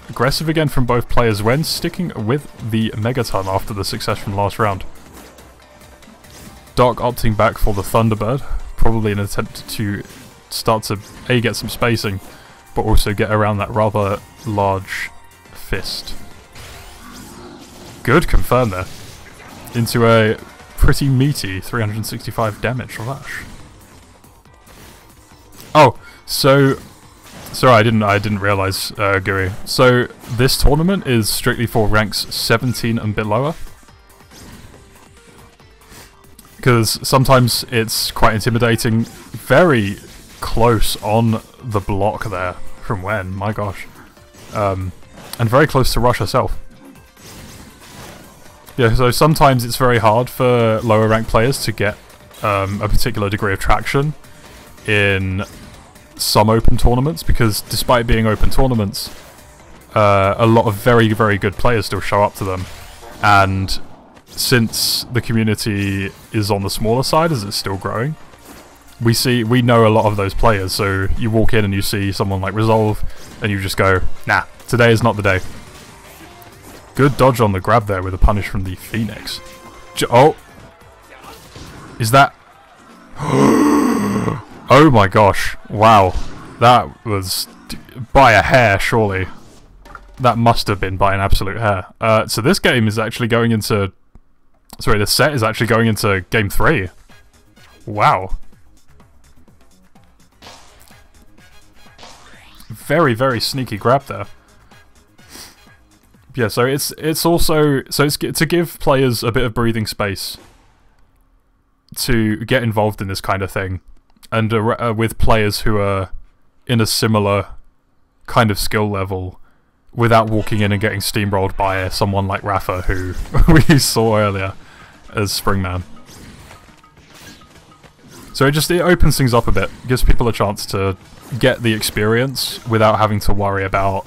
Aggressive again from both players when sticking with the Megaton after the success from last round. Dark opting back for the Thunderbird, probably an attempt to start to get some spacing, but also get around that rather large fist. Good confirm there. Into a pretty meaty 365 damage Lash. Oh, so sorry, I didn't realise, Guri. So this tournament is strictly for ranks 17 and below. Because sometimes it's quite intimidating. Very close on the block there from Wen, my gosh. And very close to Rush herself. Yeah, so sometimes it's very hard for lower ranked players to get a particular degree of traction in some open tournaments, because despite being open tournaments, a lot of very, very good players still show up to them. And since the community is on the smaller side as it's still growing, we know a lot of those players, so you walk in and you see someone like Resolve, and you just go, nah, today is not the day. Good dodge on the grab there with a punish from the Phoenix. Oh! Is that... Oh my gosh, wow. That was by a hair, surely. That must have been by an absolute hair. So this game is actually going into... Sorry, the set is actually going into Game 3. Wow. Very, very sneaky grab there. Yeah, so it's also... So it's to give players a bit of breathing space to get involved in this kind of thing. And with players who are in a similar kind of skill level, without walking in and getting steamrolled by someone like Rafa, who we saw earlier as Springman. So it opens things up a bit, gives people a chance to get the experience without having to worry about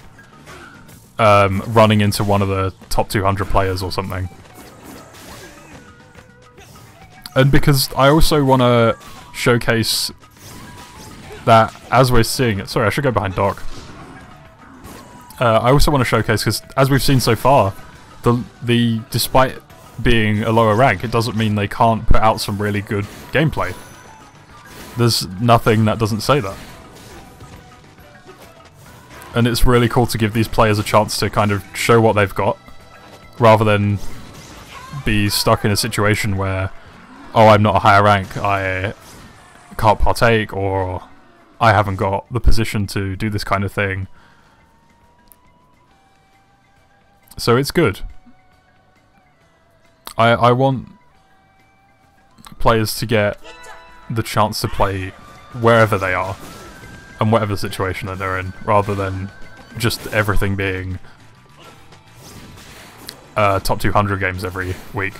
running into one of the top 200 players or something. And because I also want to showcase that as we're seeing it... Sorry, I should go behind Doc. I also want to showcase, because as we've seen so far, despite being a lower rank, it doesn't mean they can't put out some really good gameplay. There's nothing that doesn't say that. And it's really cool to give these players a chance to kind of show what they've got, rather than be stuck in a situation where, oh, I'm not a higher rank, I can't partake, or I haven't got the position to do this kind of thing. So it's good. I want players to get the chance to play wherever they are, and whatever situation that they're in, rather than just everything being top 200 games every week.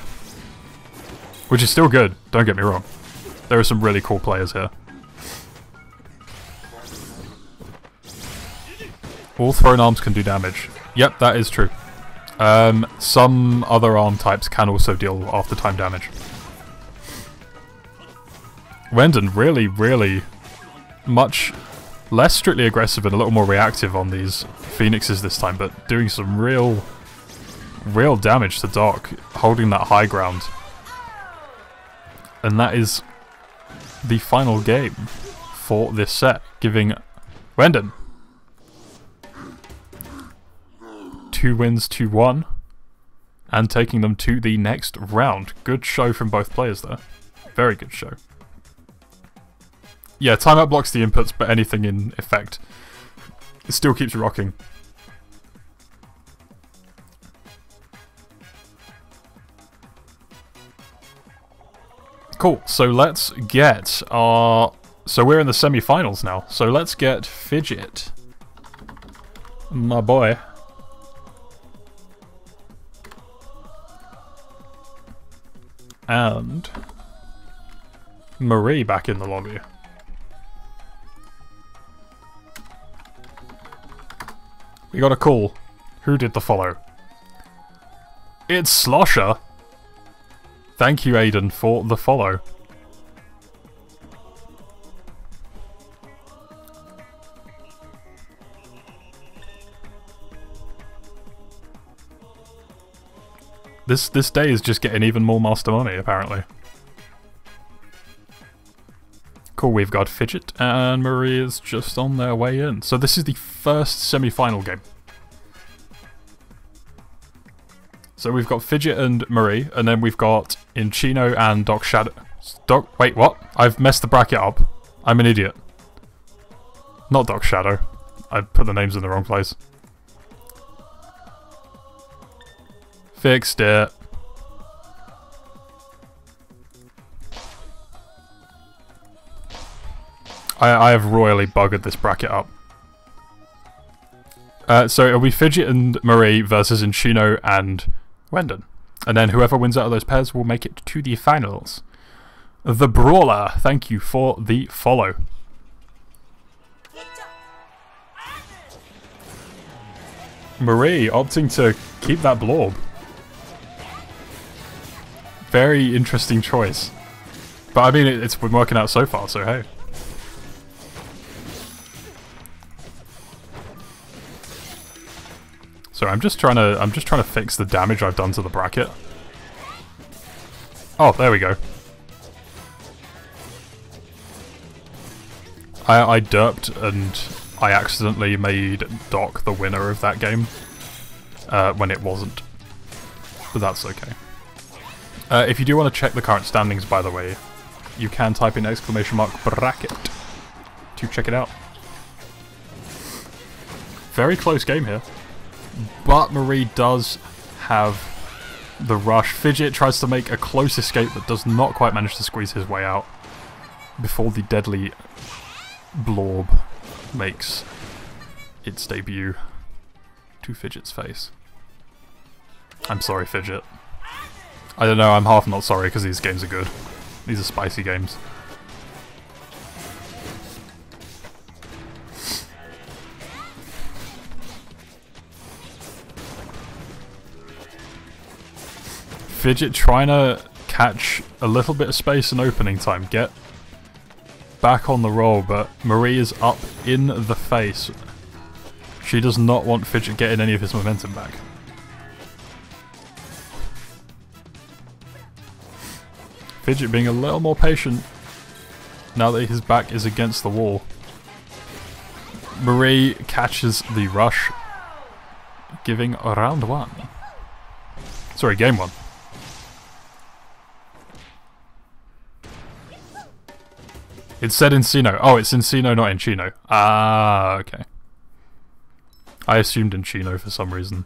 Which is still good, don't get me wrong. There are some really cool players here. All thrown arms can do damage. Yep, that is true. Some other arm types can also deal after-time damage. Wendon really, really much less strictly aggressive and a little more reactive on these Phoenixes this time, but doing some real damage to Doc, holding that high ground. And that is the final game for this set, giving Wendon 2 wins to 1, and taking them to the next round. Good show from both players there. Very good show. Yeah, timeout blocks the inputs, but anything in effect, it still keeps rocking. Cool, so let's get our... So we're in the semi-finals now, so let's get Fidget. My boy. And Marie back in the lobby. We got a call. Who did the follow? It's Slosher! Thank you, Aiden, for the follow. This day is just getting even more master money, apparently. Cool, we've got Fidget and Marie is just on their way in. So this is the first semi-final game. So we've got Fidget and Marie, and then we've got Inchino and Doc Shadow. Wait, what? I've messed the bracket up. I'm an idiot. Not Doc Shadow. I put the names in the wrong place. Fixed it. I have royally buggered this bracket up. So it'll be Fidget and Marie versus Inchino and Wendon. And then whoever wins out of those pairs will make it to the finals. The Brawler, thank you for the follow. Marie opting to keep that Blorb. Very interesting choice. But I mean, it's been working out so far, so hey. So I'm just trying to fix the damage I've done to the bracket. Oh, there we go. I derped and I accidentally made Doc the winner of that game when it wasn't. But that's okay. If you do want to check the current standings, by the way, you can type in !bracket to check it out. Very close game here. But Marie does have the rush. Fidget tries to make a close escape but does not quite manage to squeeze his way out before the deadly Blorb makes its debut to Fidget's face. I'm sorry, Fidget. I don't know, I'm half not sorry because these games are good. These are spicy games. Fidget trying to catch a little bit of space and opening time, get back on the roll, but Marie is up in the face. She does not want Fidget getting any of his momentum back. Fidget being a little more patient now that his back is against the wall. Marie catches the rush, giving round 1. Sorry, game 1. It said Encino. Oh, it's Encino, not Inchino. Ah, okay. I assumed Inchino for some reason.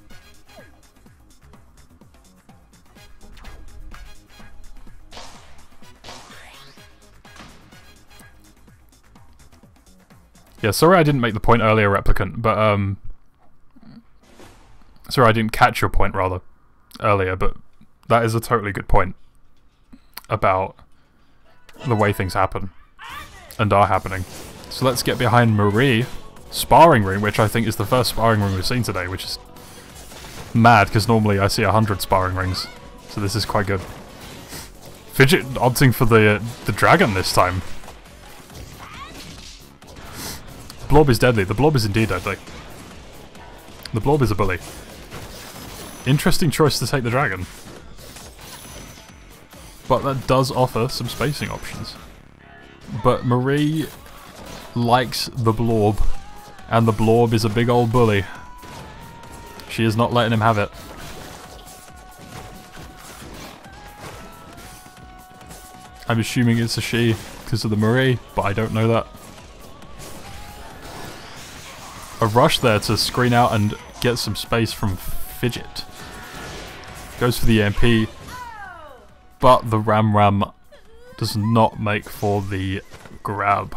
Yeah, sorry I didn't make the point earlier, Replicant, but, sorry I didn't catch your point, rather, earlier, but that is a totally good point about the way things happen. And are happening. So let's get behind Marie sparring ring, which I think is the first sparring ring we've seen today, which is mad, because normally I see 100 sparring rings. So this is quite good. Fidget opting for the dragon this time. Blob is deadly. The blob is indeed deadly. The blob is a bully. Interesting choice to take the dragon. But that does offer some spacing options. But Marie likes the blob. And the blob is a big old bully. She is not letting him have it. I'm assuming it's a she because of the Marie, but I don't know that. A rush there to screen out and get some space from Fidget. Goes for the EMP, but the Ram does not make for the grab.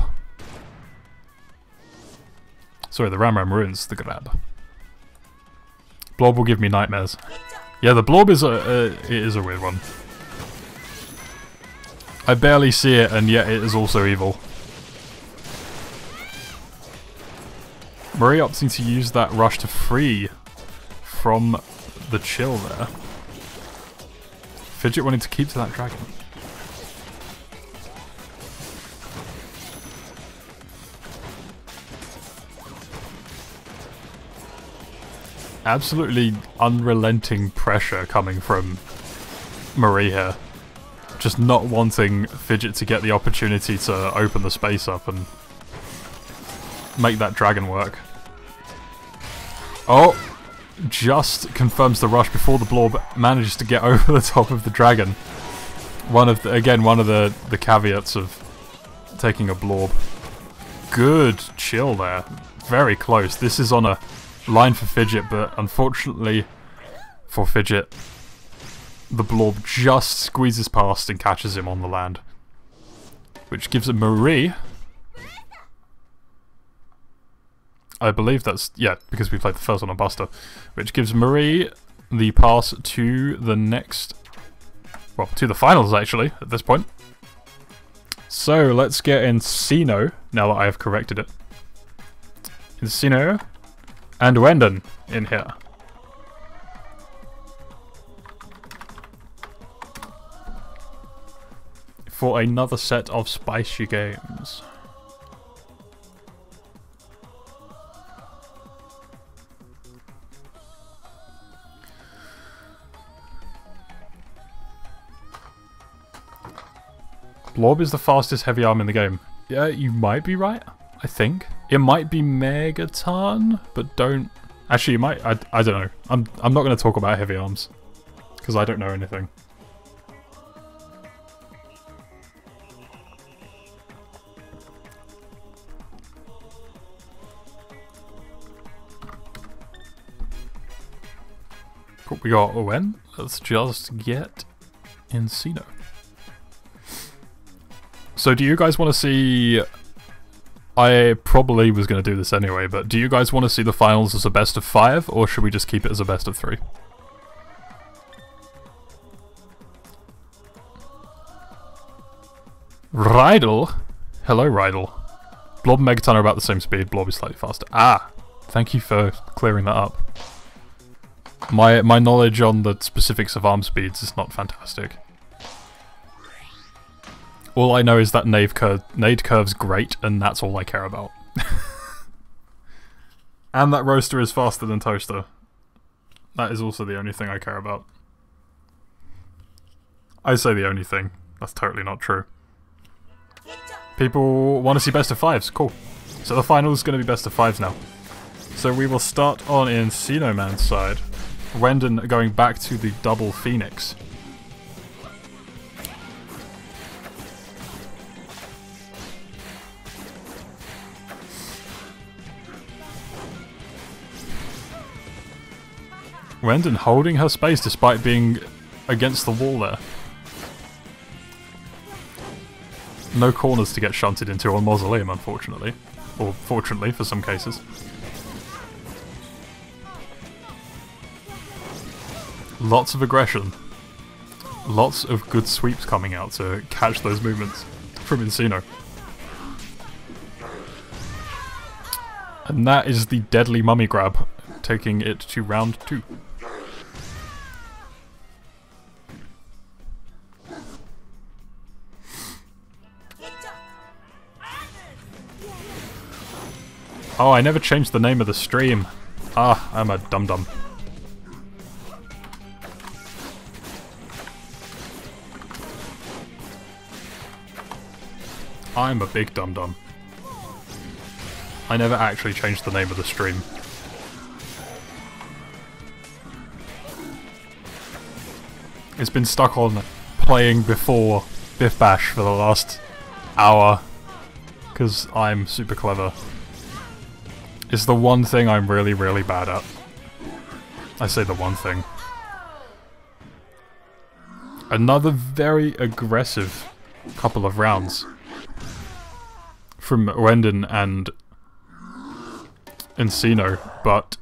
Sorry, the Ram ruins the grab. Blob will give me nightmares. Yeah, the blob is it is a weird one. I barely see it, and yet it is also evil. Marie opting to use that rush to free from the chill there. Fidget wanting to keep to that dragon. Absolutely unrelenting pressure coming from Marie here. Just not wanting Fidget to get the opportunity to open the space up and make that dragon work. Oh! Just confirms the rush before the blob manages to get over the top of the dragon. One of the caveats of taking a blob. Good chill there. Very close. This is on a line for Fidget, but unfortunately for Fidget, the blob just squeezes past and catches him on the land. Which gives a Marie... I believe that's... yeah, because we played the first one on Buster. Which gives Marie the pass to the next... well, to the finals, actually, at this point. So, let's get Encino, now that I have corrected it. Encino and Wendon in here. For another set of spicy games. Blob is the fastest heavy arm in the game. Yeah, you might be right, I think. It might be Megaton, but don't... actually, you might... I don't know. I'm not going to talk about heavy arms. Because I don't know anything. Cool, we got Owen. Let's just get Encino. So do you guys want to see... I probably was going to do this anyway, but do you guys want to see the finals as a best of 5, or should we just keep it as a best of 3? Rydell? Hello, Rydell. Blob and Megaton are about the same speed, Blob is slightly faster. Ah! Thank you for clearing that up. My knowledge on the specifics of arm speeds is not fantastic. All I know is that nade curve's great, and that's all I care about. And that roaster is faster than toaster. That is also the only thing I care about. I say the only thing. That's totally not true. People want to see best of 5s. Cool. So the final is going to be best of 5s now. So we will start on Encino Man's side. Wendon going back to the double Phoenix. Wendon holding her space despite being against the wall there. No corners to get shunted into on Mausoleum, unfortunately. Or fortunately, for some cases. Lots of aggression. Lots of good sweeps coming out to catch those movements from Encino. And that is the deadly mummy grab, taking it to round 2. Oh, I never changed the name of the stream. Ah, I'm a dum-dum. I'm a big dum-dum. I never actually changed the name of the stream. It's been stuck on playing before Biff Bash for the last hour, because I'm super clever. It's the one thing I'm really, really bad at. I say the one thing. Another very aggressive couple of rounds from Wendon and Encino, but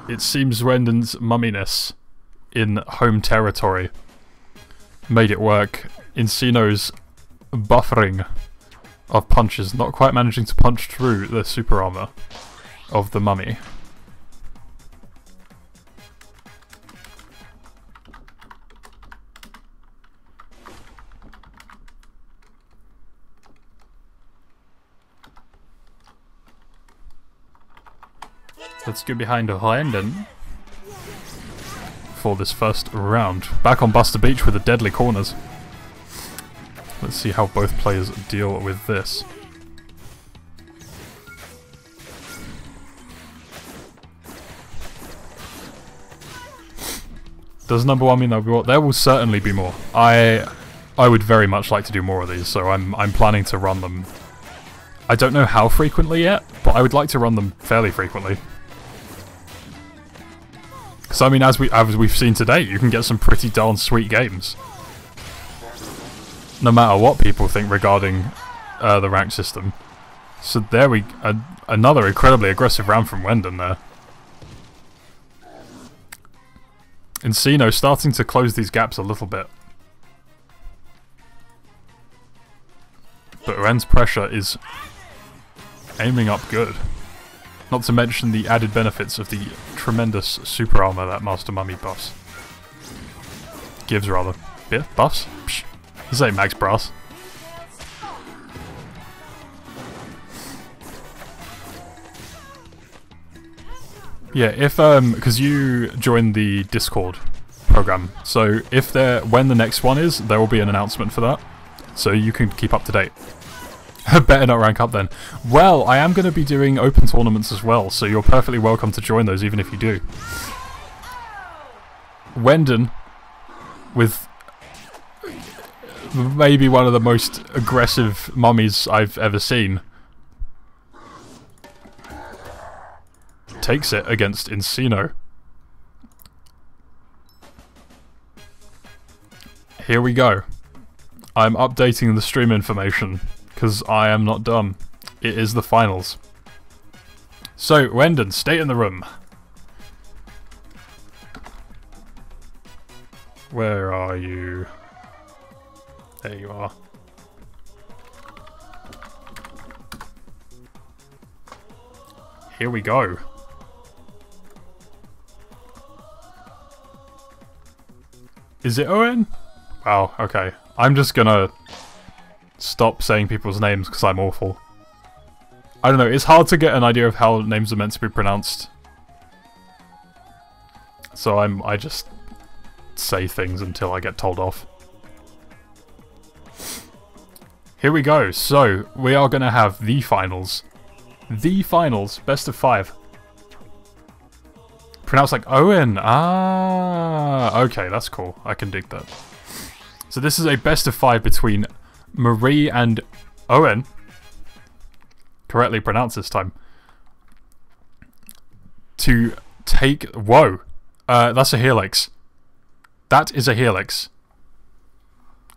it seems Wendon's mumminess in home territory made it work. Encino's buffering of punches, not quite managing to punch through the super armor of the mummy. Let's go behind Wendon for this first round. Back on Buster Beach with the deadly corners. Let's see how both players deal with this. Does number 1 mean there'll be more? There will certainly be more. I would very much like to do more of these, so I'm planning to run them. I don't know how frequently yet, but I would like to run them fairly frequently. Because I mean, as we've seen today, you can get some pretty darn sweet games. No matter what people think regarding the rank system. So there another incredibly aggressive round from Wendon there. Encino starting to close these gaps a little bit. But Ren's pressure is aiming up good. Not to mention the added benefits of the tremendous super armor that Master Mummy buffs. Gives, rather. Yeah, buffs? Psh. This ain't Max Brass. Yeah, if, because you joined the Discord program, so if when the next one is, there will be an announcement for that, so you can keep up to date. Better not rank up then. Well, I am going to be doing open tournaments as well, so you're perfectly welcome to join those even if you do. Wendon, with maybe one of the most aggressive mummies I've ever seen, takes it against Encino. Here we go. I'm updating the stream information, because I am not dumb. It is the finals. So, Wendon, stay in the room. Where are you? There you are. Here we go. Is it Owen? Wow, okay. I'm just gonna stop saying people's names because I'm awful. I don't know, it's hard to get an idea of how names are meant to be pronounced. So I just say things until I get told off. Here we go, so we are gonna have the finals. The finals, best of 5. Pronounced like Owen. Ah, okay, that's cool. I can dig that. So this is a best of 5 between Marie and Owen. Correctly pronounced this time. To take... Whoa. That's a helix. That is a helix.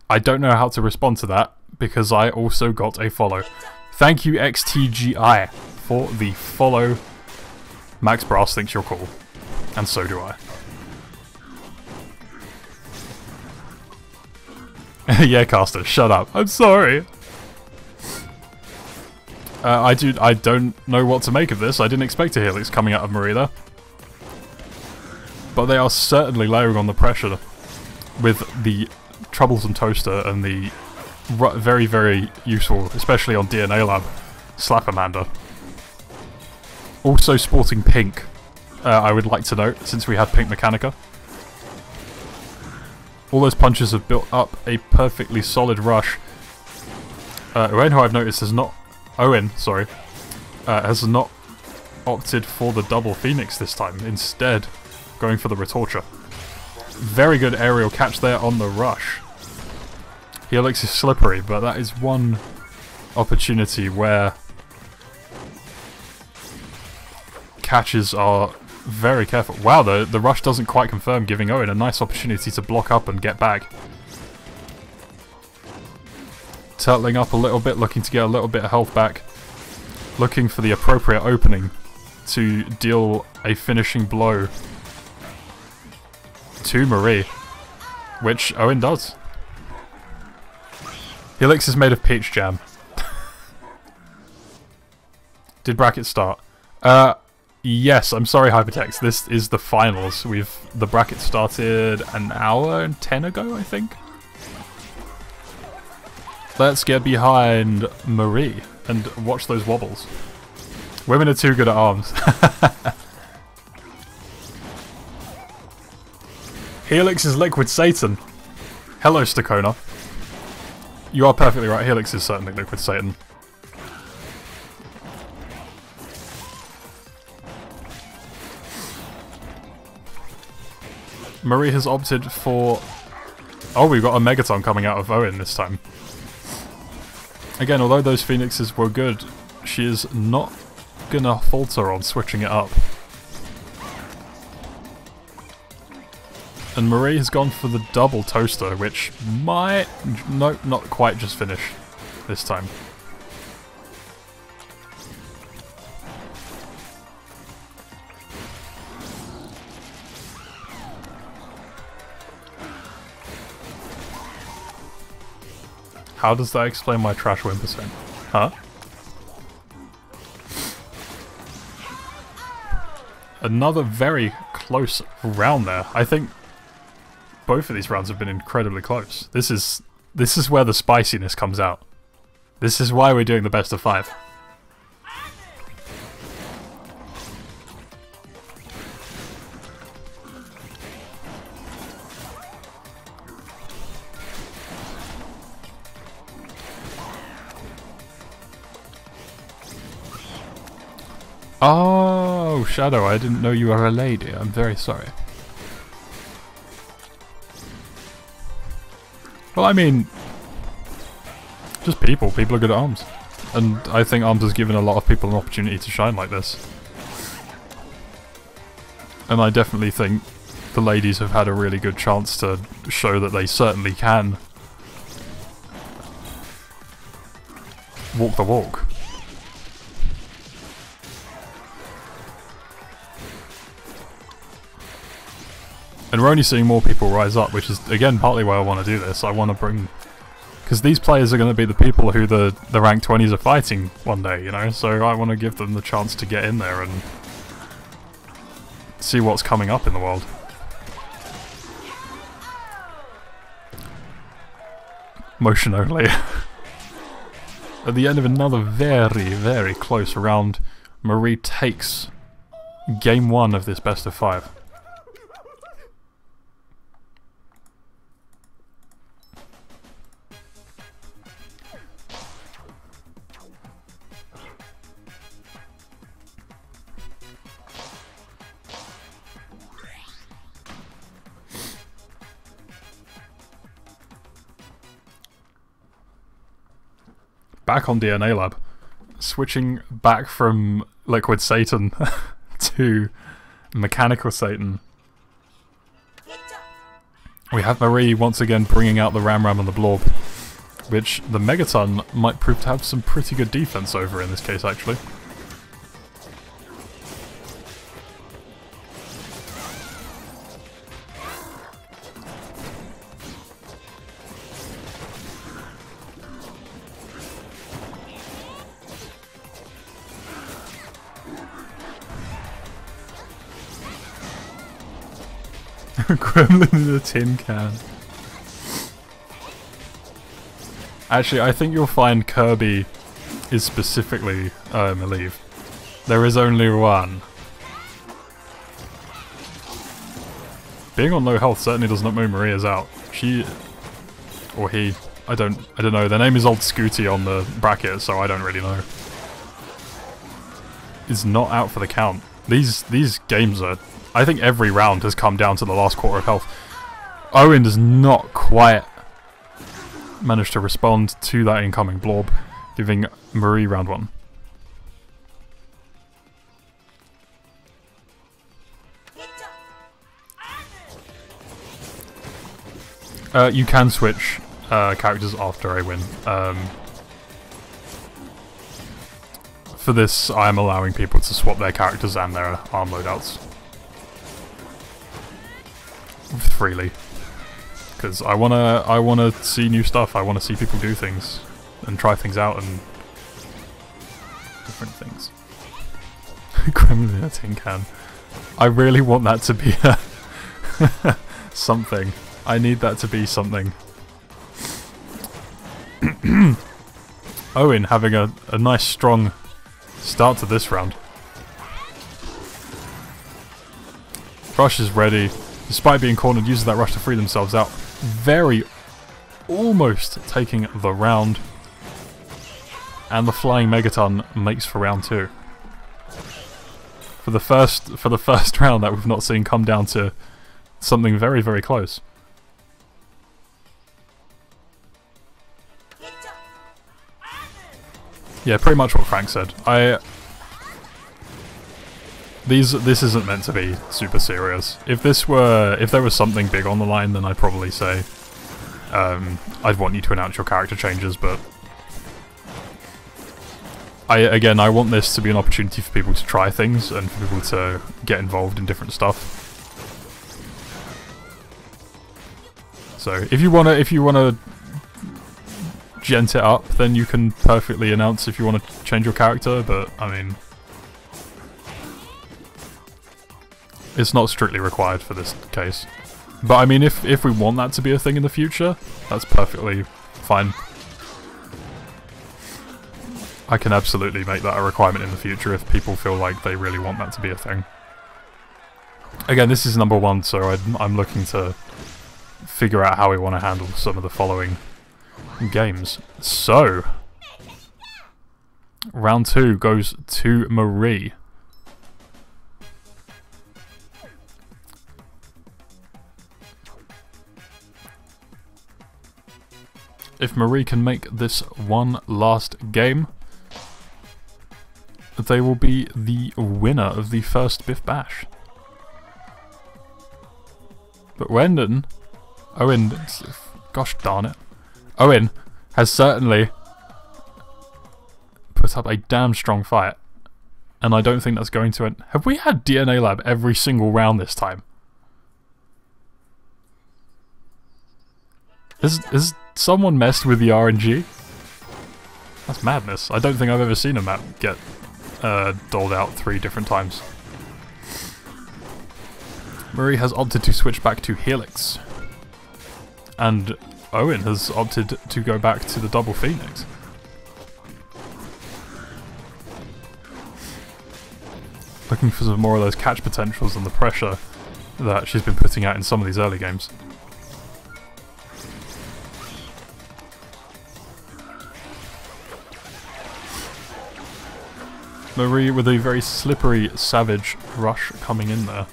I don't know how to respond to that, because I also got a follow. Thank you, XTGI, for the follow. Max Brass thinks you're cool. And so do I. Yeah, Caster, shut up. I'm sorry. I don't know what to make of this. I didn't expect a Helix coming out of Marie there. But they are certainly layering on the pressure with the troublesome toaster and the very, very useful, especially on DNA Lab, Slapamander. Also sporting pink, I would like to note, since we had pink Mechanica. All those punches have built up a perfectly solid rush. Owen, who I've noticed has not... Owen, sorry. Has not opted for the double Phoenix this time, instead going for the Retorture. Very good aerial catch there on the rush. Helix is slippery, but that is one opportunity where catches are very careful. Wow, the rush doesn't quite confirm, giving Owen a nice opportunity to block up and get back. Turtling up a little bit, looking to get a little bit of health back. Looking for the appropriate opening to deal a finishing blow to Marie, which Owen does. Helix is made of peach jam. Did bracket start? Yes, I'm sorry Hypertext, this is the finals. The bracket started an hour and 10 ago, I think. Let's get behind Marie and watch those wobbles. Women are too good at arms. Helix is Liquid Satan. Hello, Stakona. You are perfectly right, Helix is certainly Liquid Satan. Marie has opted for... Oh, we've got a Megaton coming out of Owen this time. Again, although those Phoenixes were good, she is not gonna falter on switching it up. And Marie has gone for the double toaster, which might... No, not quite just finish this time. How does that explain my trash win percent? Huh? Another very close round there. I think both of these rounds have been incredibly close. This is where the spiciness comes out. This is why we're doing the best of 5. Oh, Shadow, I didn't know you were a lady. I'm very sorry. Well, I mean, just people. People are good at arms. And I think arms has given a lot of people an opportunity to shine like this. And I definitely think the ladies have had a really good chance to show that they certainly can walk the walk. And we're only seeing more people rise up, which is, again, partly why I want to do this. I want to bring... Because these players are going to be the people who the rank 20s are fighting one day, you know? So I want to give them the chance to get in there and see what's coming up in the world. Motion only. At the end of another very, very close round, Marie takes game 1 of this best of 5. Back on DNA Lab, switching back from Liquid Satan to Mechanical Satan. We have Marie once again bringing out the Ram and the Blob, which the Megaton might prove to have some pretty good defense over in this case, actually. Gremlin in a tin can. Actually, I think you'll find Kirby is specifically Malieve. There is only one. Being on low health certainly does not mean Maria's out. She or he, I don't know. Their name is Old Scooty on the bracket, so I don't really know. Is not out for the count. These games are, I think every round has come down to the last quarter of health. Owen does not quite manage to respond to that incoming blob, giving Marie round one. You can switch characters after a win. For this, I am allowing people to swap their characters and their arm loadouts freely, because I wanna see new stuff. I wanna see people do things and try things out and different things. Gremlin in a tin can. I really want that to be a something. I need that to be something. Owen having a nice strong start to this round. Rush is ready. Despite being cornered, uses that rush to free themselves out. Very almost taking the round. And the flying Megaton makes for round two. For the first round that we've not seen come down to something very, very close. Yeah, pretty much what Frank said. This isn't meant to be super serious. If there was something big on the line, then I'd probably say, I'd want you to announce your character changes, but again, I want this to be an opportunity for people to try things and for people to get involved in different stuff. So if you wanna gent it up, then you can perfectly announce if you want to change your character, but I mean, it's not strictly required for this case. But I mean, if we want that to be a thing in the future, that's perfectly fine. I can absolutely make that a requirement in the future if people feel like they really want that to be a thing. Again, this is number one, so I'm looking to figure out how we want to handle some of the following games. So, round two goes to Marie. If Marie can make this one last game, they will be the winner of the first Biff Bash. But Owen, gosh darn it, Owen has certainly put up a damn strong fight, and I don't think that's going to end. Have we had DNA Lab every single round this time? Has someone messed with the RNG? That's madness. I don't think I've ever seen a map get doled out 3 different times. Marie has opted to switch back to Helix, and Owen has opted to go back to the double Phoenix. Looking for some more of those catch potentials and the pressure that she's been putting out in some of these early games. Marie with a very slippery, savage rush coming in there.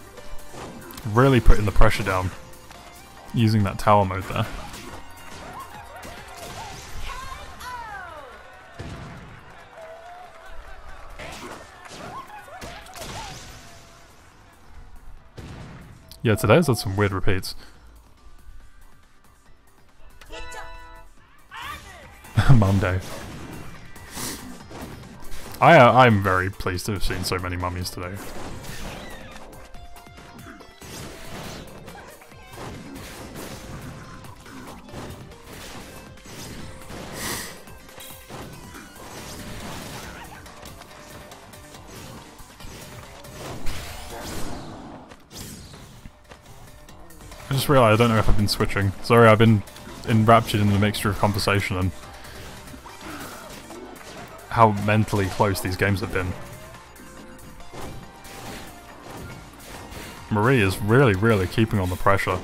Really putting the pressure down, using that tower mode there. Yeah, today's had some weird repeats. Monday. I'm very pleased to have seen so many mummies today. I just realised I don't know if I've been switching. Sorry, I've been enraptured in the mixture of conversation and how mentally close these games have been. Marie is really, really keeping on the pressure.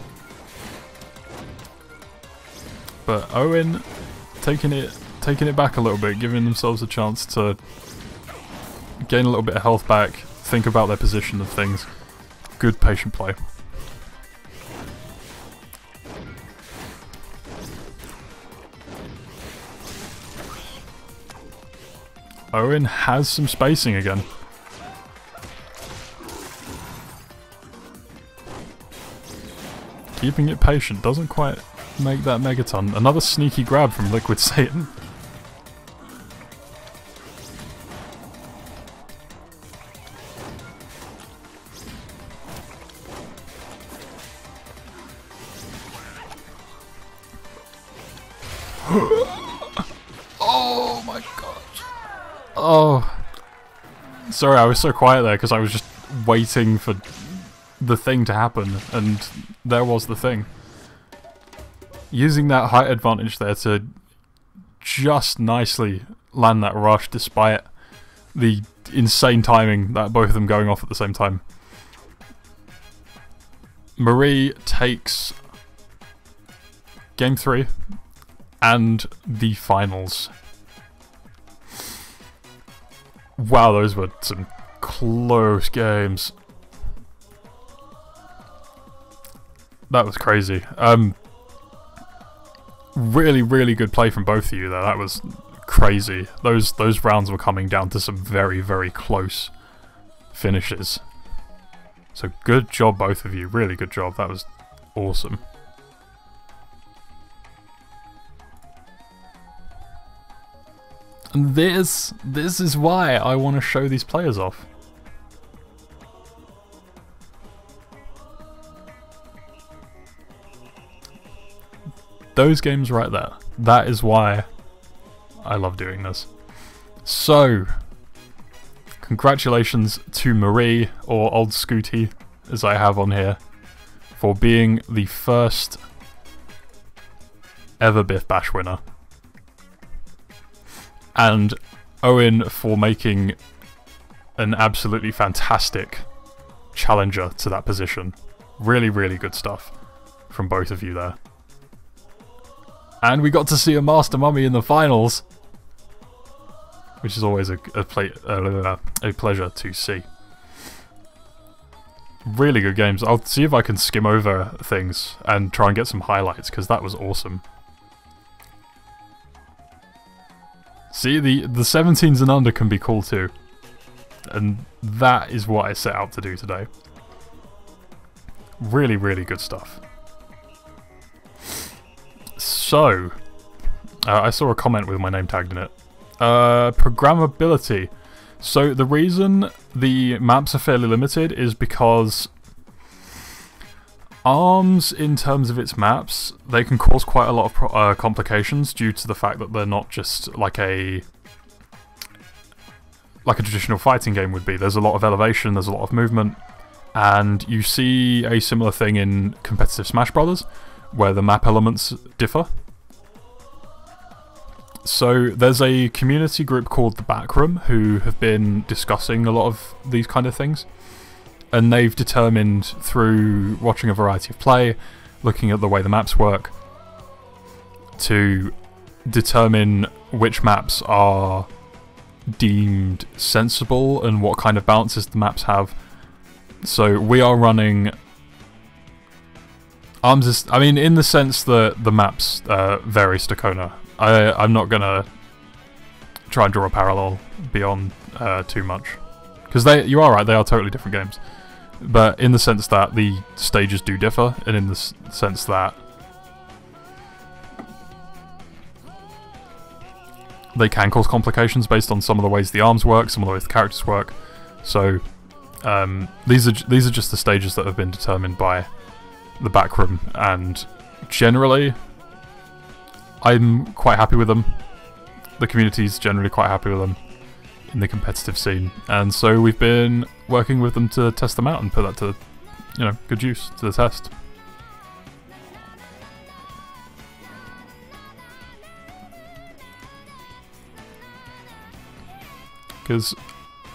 But Owen taking it back a little bit, giving themselves a chance to gain a little bit of health back, think about their position of things. Good patient play. Owen has some spacing again. Keeping it patient, doesn't quite make that megaton. Another sneaky grab from Liquid Satan. Oh my god. Oh. Sorry, I was so quiet there because I was just waiting for the thing to happen, and there was the thing. Using that height advantage there to just nicely land that rush despite the insane timing that both of them going off at the same time. Marie takes Game 3 and the finals. Wow, those were some close games. That was crazy. Really, really good play from both of you there. That was crazy. Those rounds were coming down to some very, very close finishes. So good job, both of you. Really good job. That was awesome. And this is why I want to show these players off. Those games right there. That is why I love doing this. So, congratulations to Marie, or Old Scooty, as I have on here, for being the first ever Biff Bash winner. And Owen for making an absolutely fantastic challenger to that position. Really, really good stuff from both of you there. And we got to see a Master Mummy in the finals, which is always a pleasure to see. Really good games. I'll see if I can skim over things and try and get some highlights, because that was awesome. See, the 17s and under can be cool too. And that is what I set out to do today. Really, really good stuff. So, I saw a comment with my name tagged in it. Programmability. So the reason the maps are fairly limited is because ARMS, in terms of its maps, they can cause quite a lot of complications due to the fact that they're not just like a traditional fighting game would be. There's a lot of elevation, there's a lot of movement, and you see a similar thing in competitive Smash Brothers, where the map elements differ. So there's a community group called The Backroom who have been discussing a lot of these kind of things. And they've determined through watching a variety of play, looking at the way the maps work, to determine which maps are deemed sensible and what kind of balances the maps have. So we are running ARMS is, I mean, in the sense that the maps vary Stacona. I'm not gonna try and draw a parallel beyond too much, because you are right, they are totally different games. But in the sense that the stages do differ, and in the sense that they can cause complications based on some of the ways the arms work, some of the ways the characters work. So these are just the stages that have been determined by the Backroom, and generally I'm quite happy with them. The community's generally quite happy with them in the competitive scene, and so we've been working with them to test them out and put that to, you know, good use, to the test. Because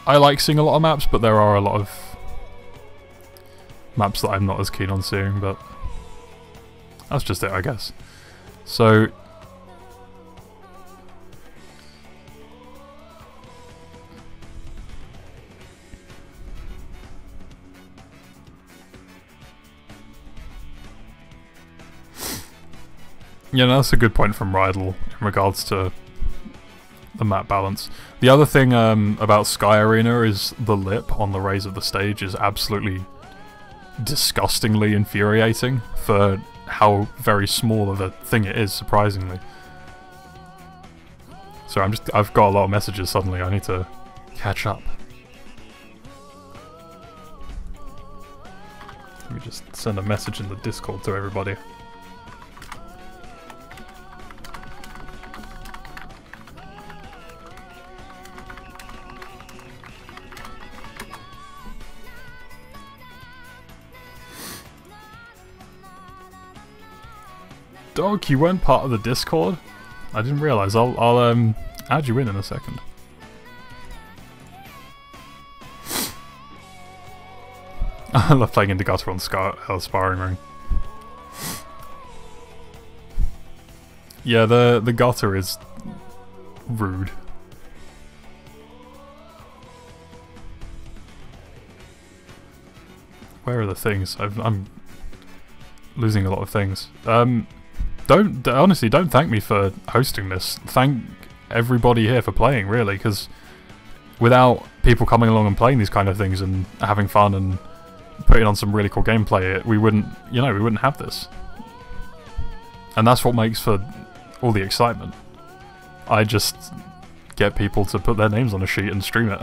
I like seeing a lot of maps, but there are a lot of maps that I'm not as keen on seeing, but that's just it, I guess. So yeah, no, that's a good point from Rydell in regards to the map balance. The other thing about Sky Arena is the lip on the raise of the stage is absolutely disgustingly infuriating for how very small of a thing it is, surprisingly. So I've got a lot of messages suddenly, I need to catch up. Let me just send a message in the Discord to everybody. Dog, you weren't part of the Discord? I didn't realise. I'll add you in a second. I love playing in the gutter on sparring ring. Yeah, the gutter is rude. Where are the things? I'm losing a lot of things. Honestly, don't thank me for hosting this. Thank everybody here for playing, really, because without people coming along and playing these kind of things and having fun and putting on some really cool gameplay, we wouldn't have this. And that's what makes for all the excitement. I just get people to put their names on a sheet and stream it.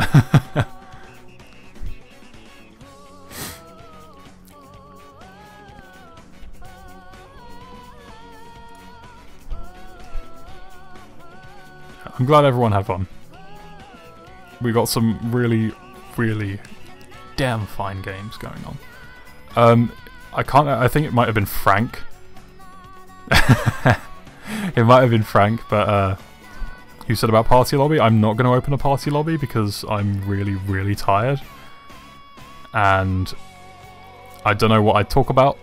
I'm glad everyone had fun. We got some really, really damn fine games going on. I think it might have been Frank. It might have been Frank, but who said about party lobby? I'm not going to open a party lobby because I'm really, really tired. And I don't know what I'd talk about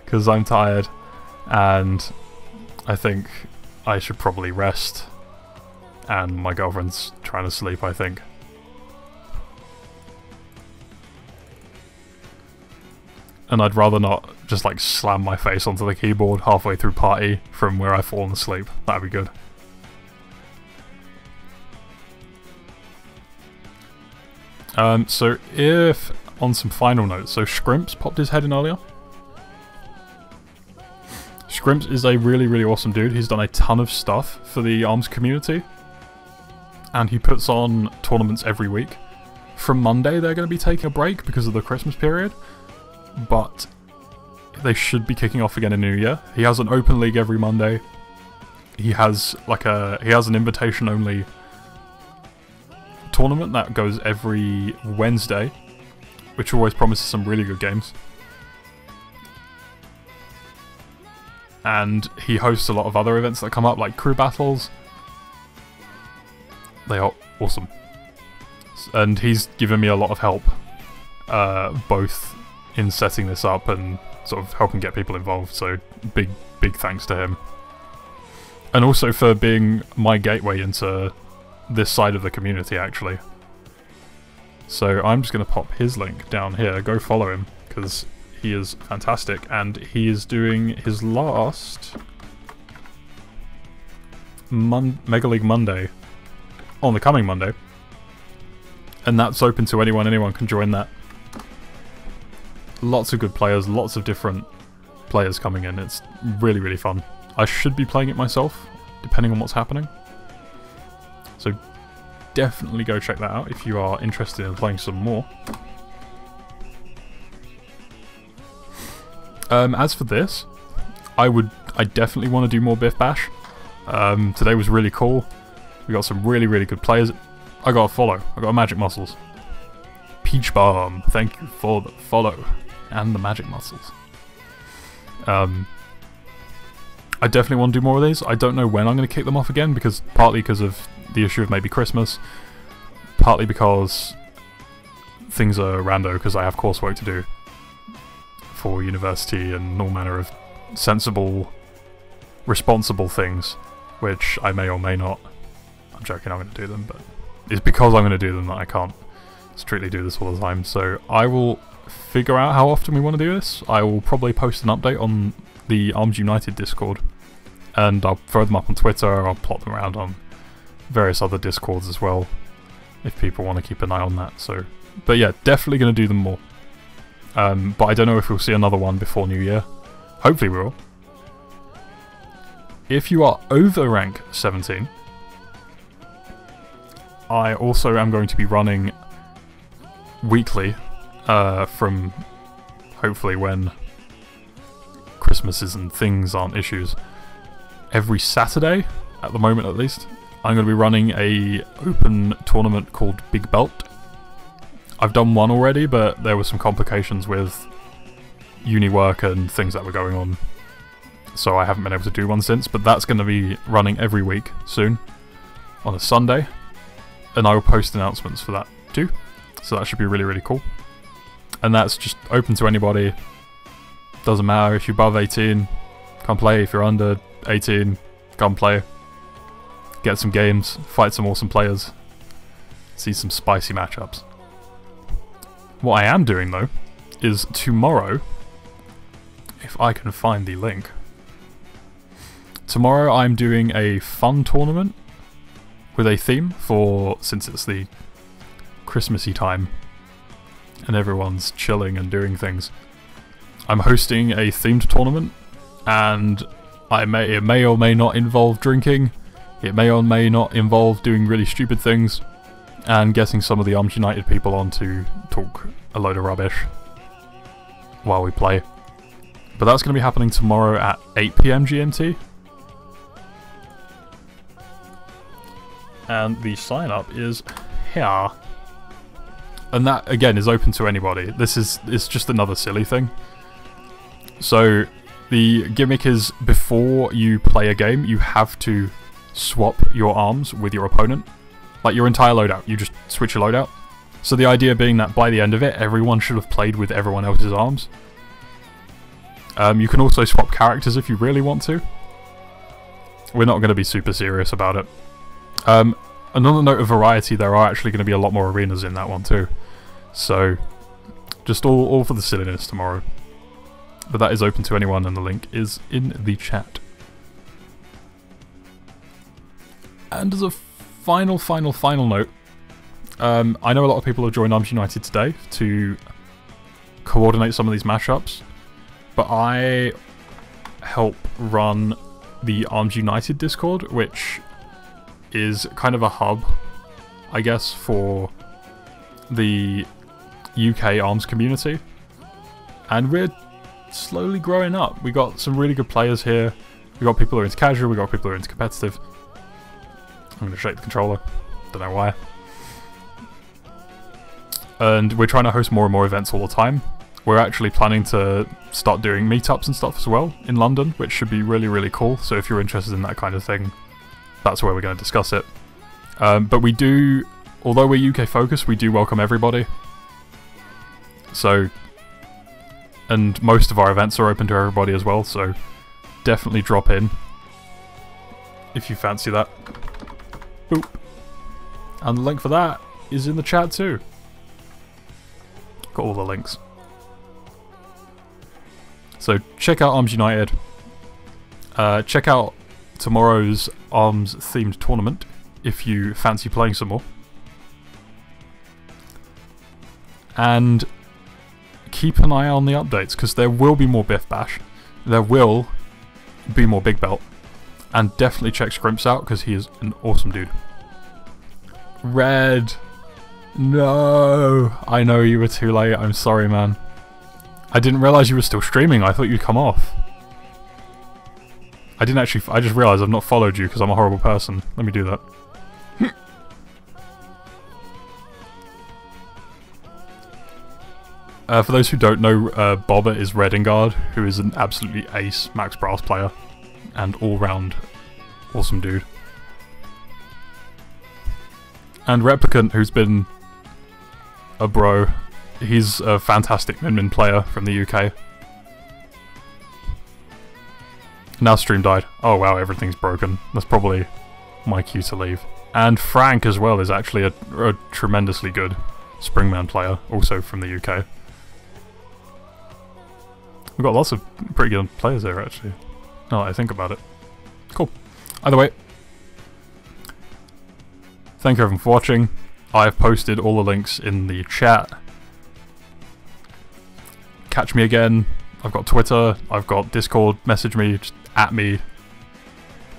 because I'm tired. And I think I should probably rest. And my girlfriend's trying to sleep, I think. And I'd rather not just like slam my face onto the keyboard halfway through party from where I've fallen asleep. That'd be good. So if, on some final notes, so Shrimps popped his head in earlier. Shrimps is a really, really awesome dude. He's done a ton of stuff for the ARMS community. And he puts on tournaments every week. From Monday, they're going to be taking a break because of the Christmas period. But they should be kicking off again in New Year. He has an open league every Monday. He has an invitation only tournament that goes every Wednesday, which always promises some really good games. And he hosts a lot of other events that come up, like crew battles. They are awesome. And he's given me a lot of help, both in setting this up and sort of helping get people involved, so big thanks to him. And also for being my gateway into this side of the community, actually. So I'm just going to pop his link down here, go follow him, because he is fantastic, and he is doing his last Mega League Monday on the coming Monday, and that's open to anyone can join that. Lots of good players, lots of different players coming in. It's really, really fun. I should be playing it myself, depending on what's happening. So definitely go check that out if you are interested in playing some more. As for this, I definitely want to do more Biff Bash. Today was really cool. We got some really, really good players. I got a follow. I got a Magic Muscles. Peach Bomb, thank you for the follow. And the Magic Muscles. I definitely want to do more of these. I don't know when I'm going to kick them off again, partly because of the issue of maybe Christmas. partly because things are rando, because I have coursework to do for university and all manner of sensible, responsible things, which I may or may not. I'm joking, I'm going to do them, but it's because I'm going to do them that I can't strictly do this all the time. So I will figure out how often we want to do this. I will probably post an update on the Arms United Discord, and I'll throw them up on Twitter, I'll plot them around on various other Discords as well, if people want to keep an eye on that. So, but yeah, definitely going to do them more. But I don't know if we'll see another one before New Year. Hopefully we will. If you are over rank 17, I also am going to be running weekly from hopefully when Christmases and things aren't issues. Every Saturday, at the moment at least, I'm going to be running a open tournament called Big Belt. I've done one already, but there were some complications with uni work and things that were going on, so I haven't been able to do one since, but that's going to be running every week soon, on a Sunday, and I will post announcements for that too, so that should be really, really cool. And that's just open to anybody, doesn't matter if you're above 18, come play. If you're under 18, come play. Get some games, fight some awesome players, see some spicy matchups. What I am doing though, is tomorrow, if I can find the link, tomorrow I'm doing a fun tournament with a theme for, since it's the Christmassy time and everyone's chilling and doing things. I'm hosting a themed tournament, and it may or may not involve drinking, it may or may not involve doing really stupid things, and getting some of the Arms United people on to talk a load of rubbish while we play. But that's going to be happening tomorrow at 8 PM GMT. And the sign up is here. And that, again, is open to anybody. It's just another silly thing. So, the gimmick is, before you play a game, you have to swap your arms with your opponent. Like your entire loadout, you just switch your loadout. So the idea being that by the end of it, everyone should have played with everyone else's arms. You can also swap characters if you really want to. We're not going to be super serious about it. Another note of variety, there are actually going to be a lot more arenas in that one too. So, just all for the silliness tomorrow. But that is open to anyone, and the link is in the chat. And as a final note, I know a lot of people have joined Arms United today to coordinate some of these mashups, but I help run the Arms United Discord, which is kind of a hub, I guess, for the UK Arms community, and we're slowly growing up. We got some really good players here. We got people who are into casual, we got people who are into competitive. I'm going to shake the controller, don't know why. And we're trying to host more and more events all the time. We're actually planning to start doing meetups and stuff as well in London, which should be really, really cool. So if you're interested in that kind of thing, that's where we're going to discuss it. But we do, although we're UK focused, we do welcome everybody. So, and most of our events are open to everybody as well, so definitely drop in if you fancy that. Boop. And the link for that is in the chat too. Got all the links. So check out Arms United. Check out tomorrow's Arms themed tournament if you fancy playing some more. And keep an eye on the updates, because there will be more Biff Bash. There will be more Big Belt. And definitely check Scrimps out, because he is an awesome dude. Red. No. I know you were too late. I'm sorry, man. I didn't realise you were still streaming. I thought you'd come off. I didn't actually... I just realised I've not followed you because I'm a horrible person. Let me do that. For those who don't know, Bobber is Redingard, who is an absolutely ace Max Brass player. And all-round awesome dude. And Replicant, who's been a bro, he's a fantastic Min player from the UK. Now stream died. Oh wow, everything's broken. That's probably my cue to leave. And Frank as well is actually a tremendously good Springman player, also from the UK. We've got lots of pretty good players there actually, now that I think about it. Cool. Either way, thank you everyone for watching. I've posted all the links in the chat. Catch me again. I've got Twitter, I've got Discord, message me, just at me,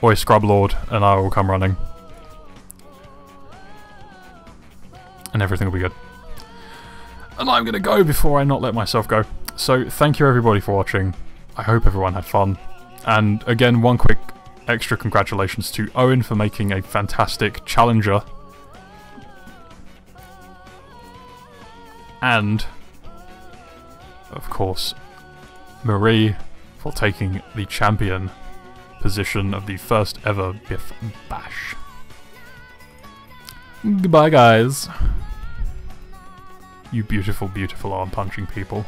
or Scrublord, and I will come running. And everything will be good. And I'm gonna go before I not let myself go. So thank you everybody for watching. I hope everyone had fun. And again, one quick extra congratulations to Owen for making a fantastic Challenger. And, of course, Marie for taking the champion position of the first ever Biff Bash. Goodbye guys. You beautiful, beautiful arm punching people.